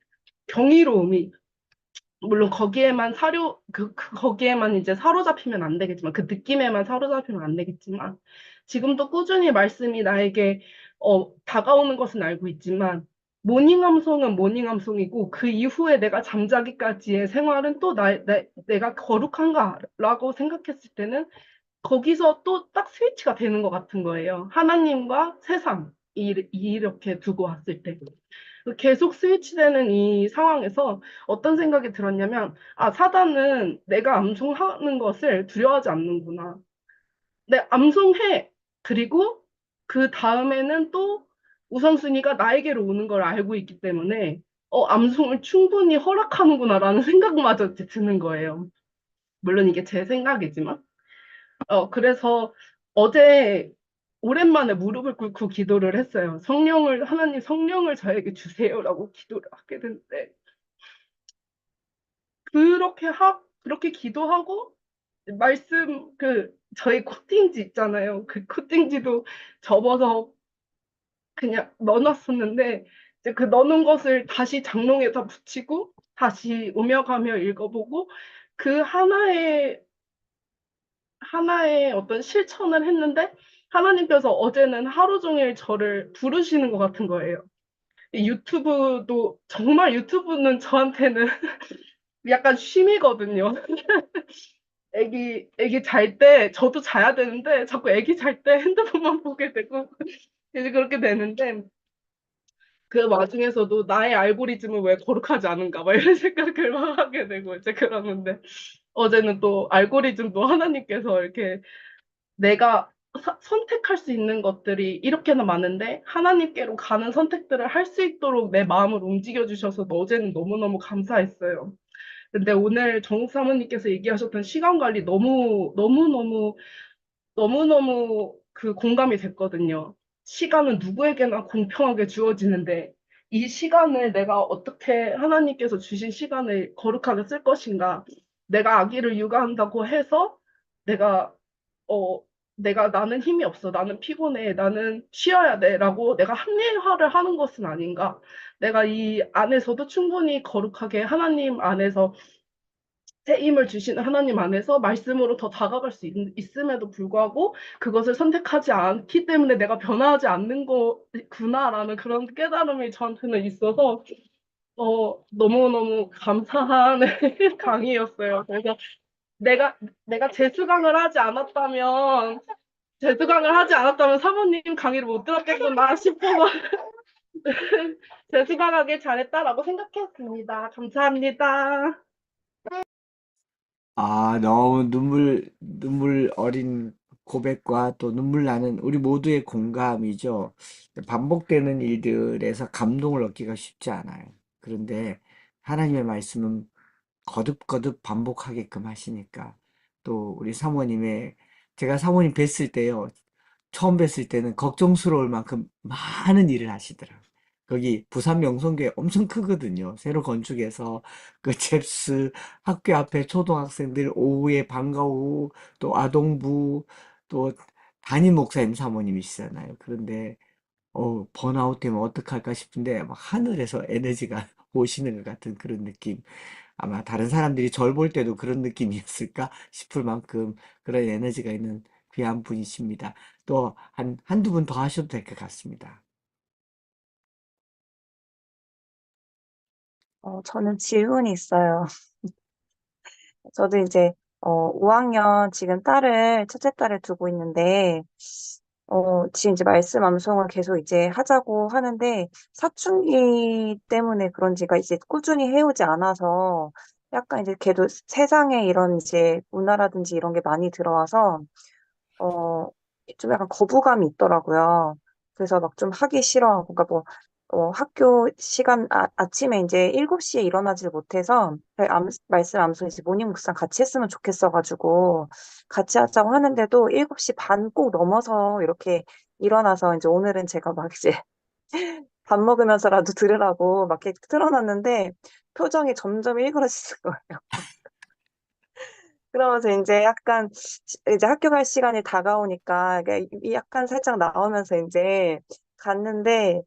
경이로움이 물론 거기에만 이제 사로잡히면 안 되겠지만, 그 느낌에만 사로잡히면 안 되겠지만, 지금도 꾸준히 말씀이 나에게, 다가오는 것은 알고 있지만, 모닝암송은 모닝암송이고, 그 이후에 내가 잠자기까지의 생활은 또 내가 거룩한가라고 생각했을 때는, 거기서 또 딱 스위치가 되는 것 같은 거예요. 하나님과 세상, 이렇게 두고 왔을 때. 계속 스위치되는 이 상황에서 어떤 생각이 들었냐면, 사단은 내가 암송하는 것을 두려워하지 않는구나. 내 암송해. 그리고 그 다음에는 또 우선순위가 나에게로 오는 걸 알고 있기 때문에, 암송을 충분히 허락하는구나라는 생각마저 드는 거예요. 물론 이게 제 생각이지만. 그래서 어제 오랜만에 무릎을 꿇고 기도를 했어요. 하나님 성령을 저에게 주세요라고 기도를 하게 됐는데, 그렇게 기도하고, 저희 코팅지 있잖아요. 그 코팅지도 접어서 그냥 넣어놨었는데, 이제 그 넣어놓은 것을 다시 장롱에다 붙이고, 다시 오며가며 읽어보고, 그 하나의 어떤 실천을 했는데, 하나님께서 어제는 하루 종일 저를 부르시는 것 같은 거예요. 정말 유튜브는 저한테는 약간 쉼이거든요. 애기 잘 때, 저도 자야 되는데, 자꾸 애기 잘 때 핸드폰만 보게 되고, 이제 그렇게 되는데, 그 와중에서도 나의 알고리즘은 왜 거룩하지 않은가, 막 이런 생각을 막 하게 되고, 이제 그러는데, 어제는 또 알고리즘도 하나님께서 이렇게 내가 선택할 수 있는 것들이 이렇게나 많은데, 하나님께로 가는 선택들을 할 수 있도록 내 마음을 움직여 주셔서 어제는 너무너무 감사했어요. 근데 오늘 정욱 사모님께서 얘기하셨던 시간 관리 너무너무 그 공감이 됐거든요. 시간은 누구에게나 공평하게 주어지는데 이 시간을 내가 어떻게 하나님께서 주신 시간을 거룩하게 쓸 것인가? 내가 아기를 육아한다고 해서 내가 어 나는 힘이 없어. 나는 피곤해. 나는 쉬어야 돼라고 내가 합리화를 하는 것은 아닌가? 내가 이 안에서도 충분히 거룩하게 하나님 안에서 새 힘을 주시는 하나님 안에서 말씀으로 더 다가갈 수 있음에도 불구하고 그것을 선택하지 않기 때문에 내가 변화하지 않는 거구나라는 그런 깨달음이 저한테는 있어서 너무너무 감사한 강의였어요. 그래서 내가 재수강을 하지 않았다면 사모님 강의를 못 들었겠구나 싶어서 재수강하길 잘했다라고 생각했습니다. 감사합니다. 너무 눈물 어린 고백과 또 눈물 나는 우리 모두의 공감이죠. 반복되는 일들에서 감동을 얻기가 쉽지 않아요. 그런데 하나님의 말씀은 거듭거듭 반복하게끔 하시니까 또 우리 사모님의 제가 사모님 뵀을 때요. 처음 뵀을 때는 걱정스러울 만큼 많은 일을 하시더라고요. 거기 부산 명성교회 엄청 크거든요. 새로 건축해서 그 잽스 학교 앞에 초등학생들 오후에 방과 후 또 아동부 또 담임 목사님 사모님이시잖아요. 그런데 번아웃 되면 어떡할까 싶은데 막 하늘에서 에너지가 오시는 것 같은 그런 느낌. 아마 다른 사람들이 절 볼 때도 그런 느낌이었을까 싶을 만큼 그런 에너지가 있는 귀한 분이십니다. 또 한두 분 더 하셔도 될 것 같습니다. 저는 질문이 있어요. 저도 이제, 5학년 지금 첫째 딸을 두고 있는데, 지금 이제 말씀 암송을 계속 이제 하자고 하는데, 사춘기 때문에 그런지가 이제 꾸준히 해오지 않아서, 약간 이제 걔도 세상에 이런 이제 문화라든지 이런 게 많이 들어와서, 어, 좀 약간 거부감이 있더라고요. 그래서 막 좀 하기 싫어하고, 그러니까 뭐, 학교 시간, 아침에 이제 7시에 일어나질 못해서, 말씀 암송 이제 모닝 묵상 같이 했으면 좋겠어가지고, 같이 하자고 하는데도 7시 반 꼭 넘어서 이렇게 일어나서 이제 오늘은 제가 막 이제 밥 먹으면서라도 들으라고 막 이렇게 틀어놨는데, 표정이 점점 일그러지는 거예요. 그러면서 이제 약간 이제 학교 갈 시간이 다가오니까 약간 살짝 나오면서 이제 갔는데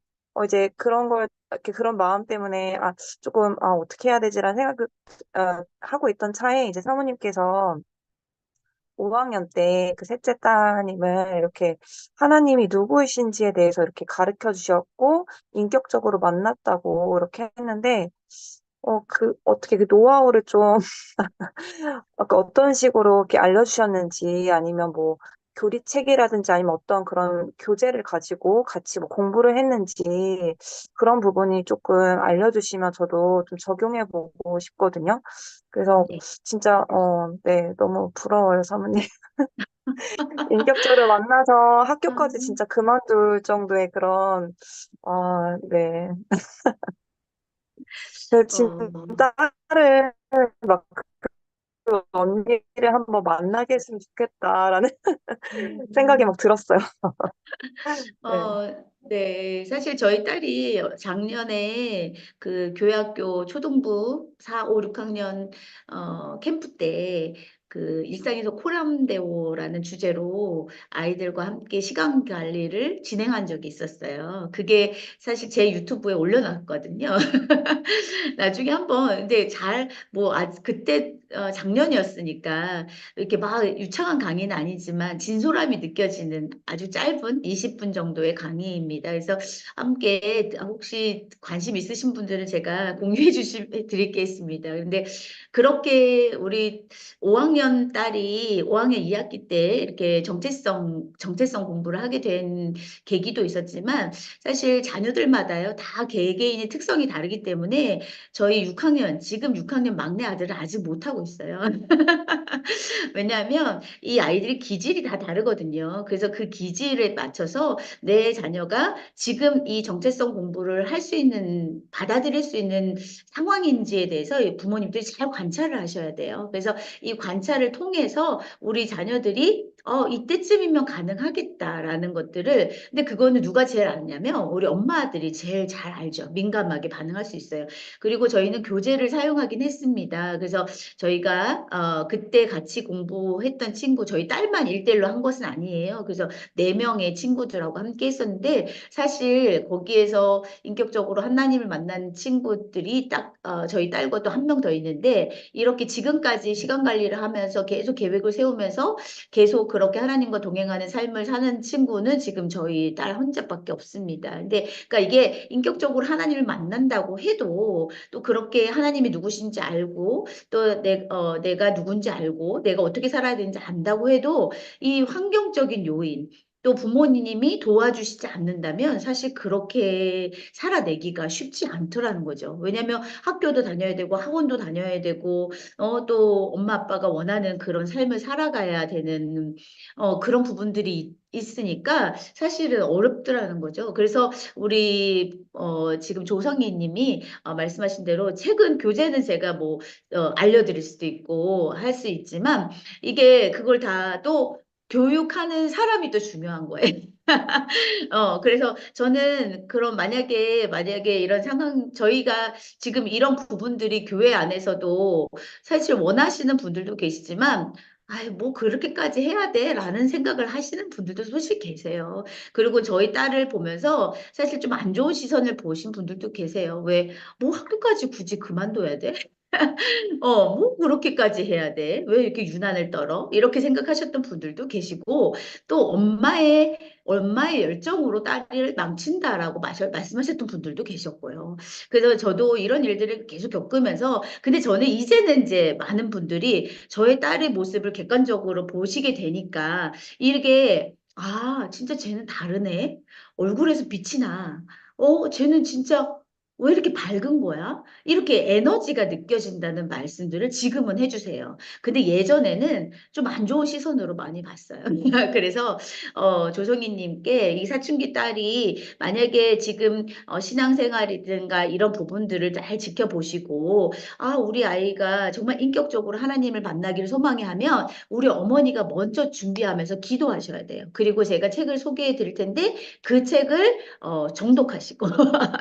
이제 그런 걸 이렇게 그런 마음 때문에 조금 어떻게 해야 되지라는 생각을 하고 있던 차에 이제 사모님께서 5학년 때 그 셋째 따님을 이렇게 하나님이 누구이신지에 대해서 이렇게 가르쳐 주셨고 인격적으로 만났다고 이렇게 했는데 어떻게 그 노하우를 좀 아까 어떤 식으로 이렇게 알려주셨는지 아니면 뭐 교리책이라든지 아니면 어떤 그런 교재를 가지고 같이 뭐 공부를 했는지 그런 부분이 조금 알려주시면 저도 좀 적용해보고 싶거든요. 그래서 네. 진짜 네, 너무 부러워요, 사모님. 인격적으로 만나서 학교까지 음, 진짜 그만둘 정도의 그런 네. 제가 지금 어, 딸을 막 언니를 한번 만나게 했으면 좋겠다라는 생각이 음. 막 들었어요. 네. 네. 사실 저희 딸이 작년에 그 교회학교 초등부 4, 5, 6학년 캠프 때 그 일상에서 코람데오라는 주제로 아이들과 함께 시간 관리를 진행한 적이 있었어요. 그게 사실 제 유튜브에 올려놨거든요. 나중에 한번 근데 그때 작년이었으니까 이렇게 막 유창한 강의는 아니지만 진솔함이 느껴지는 아주 짧은 20분 정도의 강의입니다. 그래서 함께 혹시 관심 있으신 분들은 제가 공유해 드리겠습니다. 근데 그렇게 우리 5학년 딸이 5학년 2학기 때 이렇게 정체성 공부를 하게 된 계기도 있었지만 사실 자녀들마다요 다 개개인의 특성이 다르기 때문에 저희 6학년 지금 6학년 막내 아들은 아직 못하고 있어요. 왜냐하면 이 아이들이 기질이 다 다르거든요. 그래서 그 기질에 맞춰서 내 자녀가 지금 이 정체성 공부를 할 수 있는, 받아들일 수 있는 상황인지에 대해서 부모님들이 잘 관찰을 하셔야 돼요. 그래서 이 관찰을 통해서 우리 자녀들이 이때쯤이면 가능하겠다라는 것들을, 근데 그거는 누가 제일 아냐면 우리 엄마들이 제일 잘 알죠. 민감하게 반응할 수 있어요. 그리고 저희는 교재를 사용하긴 했습니다. 그래서 저희가 그때 같이 공부했던 친구 저희 딸만 1대1로 한 것은 아니에요. 그래서 4명의 친구들하고 함께 했었는데 사실 거기에서 인격적으로 하나님을 만난 친구들이 딱 저희 딸과 또 한 명 더 있는데 이렇게 지금까지 시간 관리를 하면서 계속 계획을 세우면서 계속 그렇게 하나님과 동행하는 삶을 사는 친구는 지금 저희 딸 혼자밖에 없습니다. 근데 그러니까 이게 인격적으로 하나님을 만난다고 해도 또 그렇게 하나님이 누구신지 알고 또 내가 누군지 알고 내가 어떻게 살아야 되는지 안다고 해도 이 환경적인 요인 또 부모님이 도와주시지 않는다면 사실 그렇게 살아내기가 쉽지 않더라는 거죠. 왜냐하면 학교도 다녀야 되고 학원도 다녀야 되고 또 엄마 아빠가 원하는 그런 삶을 살아가야 되는 그런 부분들이 있으니까 사실은 어렵더라는 거죠. 그래서 우리 지금 조성희 님이 말씀하신 대로 책은 교재는 제가 뭐 알려드릴 수도 있고 할 수 있지만 이게 그걸 다 또 교육하는 사람이 또 중요한 거예요. 그래서 저는 그런 만약에 이런 상황, 저희가 지금 이런 부분들이 교회 안에서도 사실 원하시는 분들도 계시지만, 아이, 뭐 그렇게까지 해야 돼? 라는 생각을 하시는 분들도 솔직히 계세요. 그리고 저희 딸을 보면서 사실 좀 안 좋은 시선을 보신 분들도 계세요. 왜, 뭐 학교까지 굳이 그만둬야 돼? 뭐 그렇게까지 해야 돼? 왜 이렇게 유난을 떨어? 이렇게 생각하셨던 분들도 계시고, 또 엄마의 열정으로 딸을 망친다라고 말씀하셨던 분들도 계셨고요. 그래서 저도 이런 일들을 계속 겪으면서, 근데 저는 이제는 이제 많은 분들이 저의 딸의 모습을 객관적으로 보시게 되니까, 이게, 진짜 쟤는 다르네? 얼굴에서 빛이 나. 쟤는 진짜 왜 이렇게 밝은 거야? 이렇게 에너지가 느껴진다는 말씀들을 지금은 해주세요. 근데 예전에는 좀 안 좋은 시선으로 많이 봤어요. 그래서 조성희님께 이 사춘기 딸이 만약에 지금 신앙생활이든가 이런 부분들을 잘 지켜보시고 우리 아이가 정말 인격적으로 하나님을 만나기를 소망해 하면 우리 어머니가 먼저 준비하면서 기도하셔야 돼요. 그리고 제가 책을 소개해 드릴 텐데 그 책을 정독하시고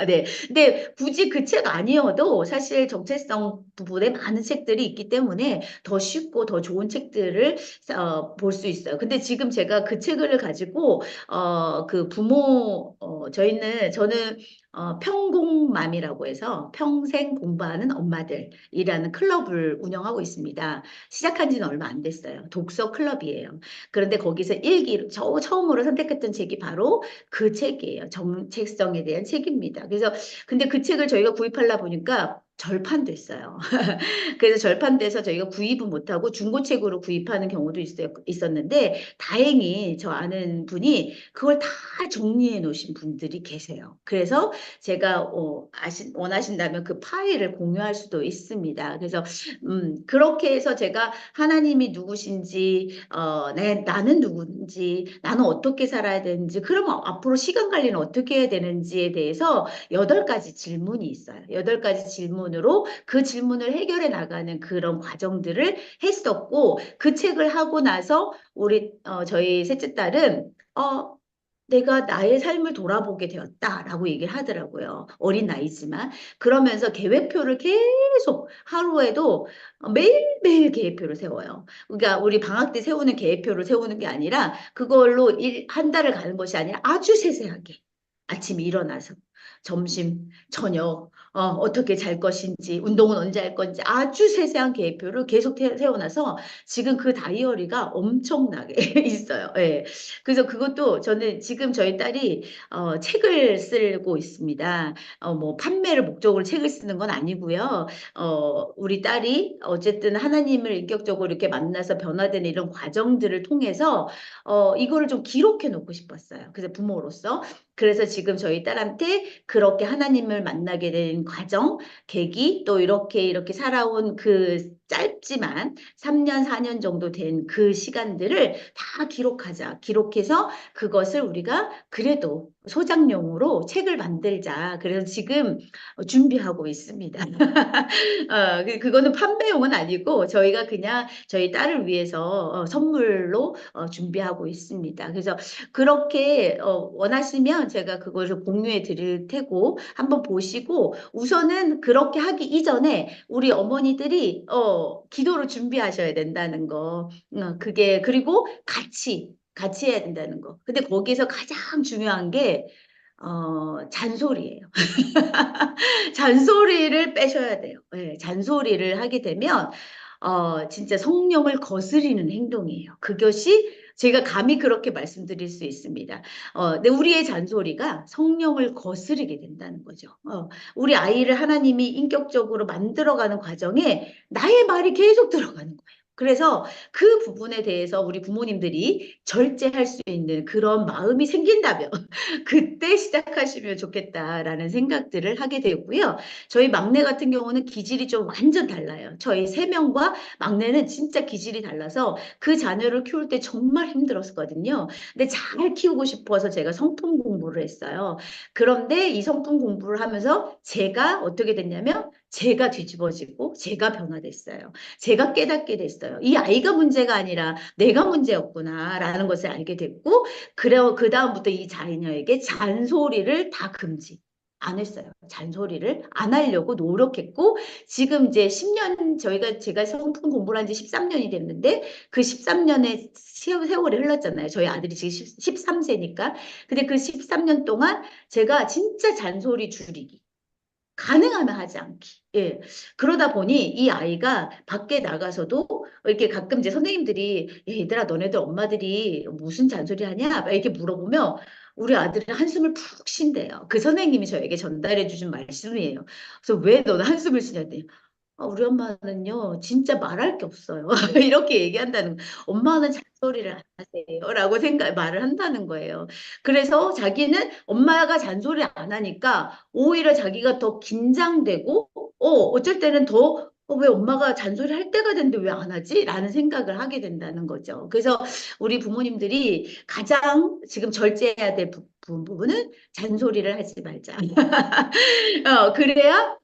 네. 근데 굳이 그 책 아니어도 사실 정체성 부분에 많은 책들이 있기 때문에 더 쉽고 더 좋은 책들을 볼 수 있어요. 근데 지금 제가 그 책을 가지고 그 저는 평공맘이라고 해서 평생 공부하는 엄마들이라는 클럽을 운영하고 있습니다. 시작한 지는 얼마 안 됐어요. 독서 클럽이에요. 그런데 거기서 처음으로 선택했던 책이 바로 그 책이에요. 정체성에 대한 책입니다. 그래서 근데 그 책을 저희가 구입하려 보니까 절판됐어요. 그래서 절판돼서 저희가 구입은 못하고 중고책으로 구입하는 경우도 있었는데 다행히 저 아는 분이 그걸 다 정리해 놓으신 분들이 계세요. 그래서 제가 원하신다면 그 파일을 공유할 수도 있습니다. 그래서 그렇게 해서 제가 하나님이 누구신지 나는 누군지 나는 어떻게 살아야 되는지 그러면 앞으로 시간 관리는 어떻게 해야 되는지에 대해서 8가지 질문이 있어요. 8가지 질문 질문으로 그 질문을 해결해 나가는 그런 과정들을 했었고, 그 책을 하고 나서 저희 셋째 딸은 내가 나의 삶을 돌아보게 되었다라고 얘기를 하더라고요. 어린 나이지만. 그러면서 계획표를 계속 하루에도 매일매일 계획표를 세워요. 그러니까 우리 방학 때 세우는 계획표를 세우는 게 아니라 그걸로 한 달을 가는 것이 아니라 아주 세세하게. 아침에 일어나서 점심, 저녁, 어떻게 잘 것인지, 운동은 언제 할 건지 아주 세세한 계획표를 계속 세워놔서 지금 그 다이어리가 엄청나게 있어요. 예. 그래서 그것도 저는 지금 저희 딸이 책을 쓰고 있습니다. 뭐 판매를 목적으로 책을 쓰는 건 아니고요. 우리 딸이 어쨌든 하나님을 인격적으로 이렇게 만나서 변화되는 이런 과정들을 통해서 이거를 좀 기록해 놓고 싶었어요. 그래서 부모로서. 그래서 지금 저희 딸한테 그렇게 하나님을 만나게 된 과정, 계기, 또 이렇게 살아온 그 짧지만 3년, 4년 정도 된 그 시간들을 다 기록하자. 기록해서 그것을 우리가 그래도 소장용으로 책을 만들자. 그래서 지금 준비하고 있습니다. 그거는 판매용은 아니고 저희가 그냥 저희 딸을 위해서 선물로 준비하고 있습니다. 그래서 그렇게 원하시면 제가 그것을 공유해 드릴 테고 한번 보시고 우선은 그렇게 하기 이전에 우리 어머니들이 기도를 준비하셔야 된다는 거. 그게 그리고 같이 해야 된다는 거. 근데 거기서 가장 중요한 게 잔소리예요. 잔소리를 빼셔야 돼요. 예, 잔소리를 하게 되면 진짜 성령을 거스리는 행동이에요. 그것이 제가 감히 그렇게 말씀드릴 수 있습니다. 근데 우리의 잔소리가 성령을 거스르게 된다는 거죠. 우리 아이를 하나님이 인격적으로 만들어가는 과정에 나의 말이 계속 들어가는 거예요. 그래서 그 부분에 대해서 우리 부모님들이 절제할 수 있는 그런 마음이 생긴다면 그때 시작하시면 좋겠다라는 생각들을 하게 되고요. 저희 막내 같은 경우는 기질이 좀 완전 달라요. 저희 세 명과 막내는 진짜 기질이 달라서 그 자녀를 키울 때 정말 힘들었거든요. 근데 잘 키우고 싶어서 제가 성품 공부를 했어요. 그런데 이 성품 공부를 하면서 제가 어떻게 됐냐면 제가 뒤집어지고 제가 변화됐어요. 제가 깨닫게 됐어요. 이 아이가 문제가 아니라 내가 문제였구나라는 것을 알게 됐고 그래요. 그다음부터 이 자녀에게 잔소리를 다 금지. 안 했어요. 잔소리를 안 하려고 노력했고, 지금 이제 10년, 제가 성품 공부를 한 지 13년이 됐는데, 그 13년의 세월이 흘렀잖아요. 저희 아들이 지금 13세니까. 근데 그 13년 동안 제가 진짜 잔소리 줄이기. 가능하면 하지 않기. 예. 그러다 보니 이 아이가 밖에 나가서도 이렇게 가끔 이제 선생님들이 얘들아 너네들 엄마들이 무슨 잔소리 하냐? 막 이렇게 물어보면 우리 아들은 한숨을 푹 쉰대요. 그 선생님이 저에게 전달해 주신 말씀이에요. 그래서 왜 너는 한숨을 쉬냐더니 우리 엄마는요, 진짜 말할 게 없어요. 이렇게 얘기한다는, 엄마는 잔소리를 안 하세요. 라고 말을 한다는 거예요. 그래서 자기는 엄마가 잔소리 안 하니까 오히려 자기가 더 긴장되고, 어쩔 때는 왜 엄마가 잔소리 할 때가 됐는데 왜 안 하지? 라는 생각을 하게 된다는 거죠. 그래서 우리 부모님들이 가장 지금 절제해야 될 부분은 잔소리를 하지 말자. 그래야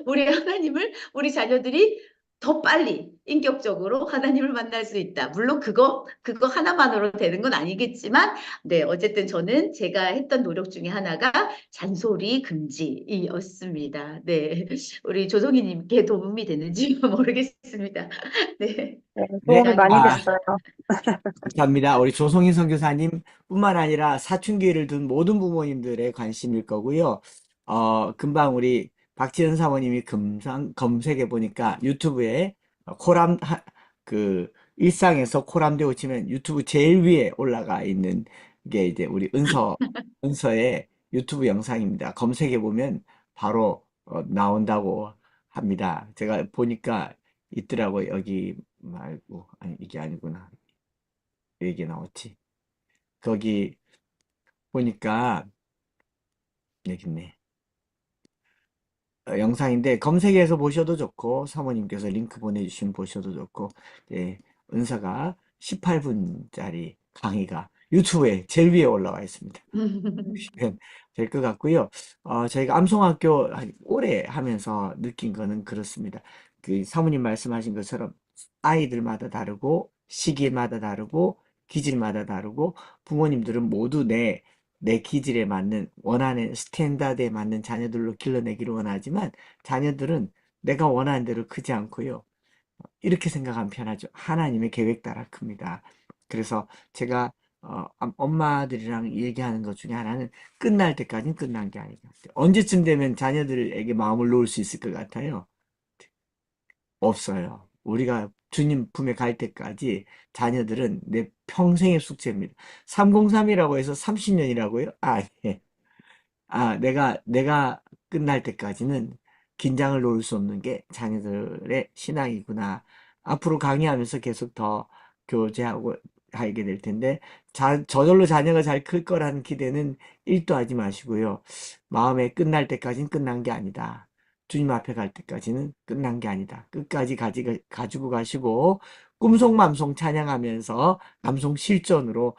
우리 하나님을, 우리 자녀들이 더 빨리 인격적으로 하나님을 만날 수 있다. 물론 그거 하나만으로 되는 건 아니겠지만, 네, 어쨌든 저는 제가 했던 노력 중에 하나가 잔소리 금지였습니다. 네, 우리 조성희님께 도움이 되는지 모르겠습니다. 네, 네, 네, 도움이 많이 이상입니다. 됐어요. 감사합니다. 우리 조성인 선교사님뿐만 아니라 사춘기를 둔 모든 부모님들의 관심일 거고요. 금방 우리 박지은 사모님이 검색해 보니까 유튜브에 그 일상에서 코람데오 치면 유튜브 제일 위에 올라가 있는 게 이제 우리 은서의 유튜브 영상입니다. 검색해 보면 바로 나온다고 합니다. 제가 보니까 있더라고요. 여기 말고, 아니, 이게 아니구나. 얘기 나왔지. 거기 보니까 여기 있네. 영상인데 검색해서 보셔도 좋고 사모님께서 링크 보내주시면 보셔도 좋고 예, 은사가 18분짜리 강의가 유튜브에 제일 위에 올라와 있습니다. 보시면 될 것 같고요. 저희가 암송학교 오래 하면서 느낀 거는 그렇습니다. 그 사모님 말씀하신 것처럼 아이들마다 다르고 시기마다 다르고 기질마다 다르고 부모님들은 모두 내 기질에 맞는 원하는 스탠다드에 맞는 자녀들로 길러내기를 원하지만 자녀들은 내가 원하는 대로 크지 않고요. 이렇게 생각하면 편하죠. 하나님의 계획 따라 큽니다. 그래서 제가 엄마들이랑 얘기하는 것 중에 하나는 끝날 때까지는 끝난 게 아닌 것 같아요. 언제쯤 되면 자녀들에게 마음을 놓을 수 있을 것 같아요? 없어요. 우리가 주님 품에 갈 때까지 자녀들은 내 평생의 숙제입니다. 303이라고 해서 30년이라고요? 예. 내가 끝날 때까지는 긴장을 놓을 수 없는 게 자녀들의 신앙이구나. 앞으로 강의하면서 계속 더 교제하고 하게 될 텐데, 저절로 자녀가 잘 클 거라는 기대는 1도 하지 마시고요. 마음에 끝날 때까지는 끝난 게 아니다. 주님 앞에 갈 때까지는 끝난 게 아니다. 끝까지 가지고 가시고, 꿈송맘송 찬양하면서 암송 실전으로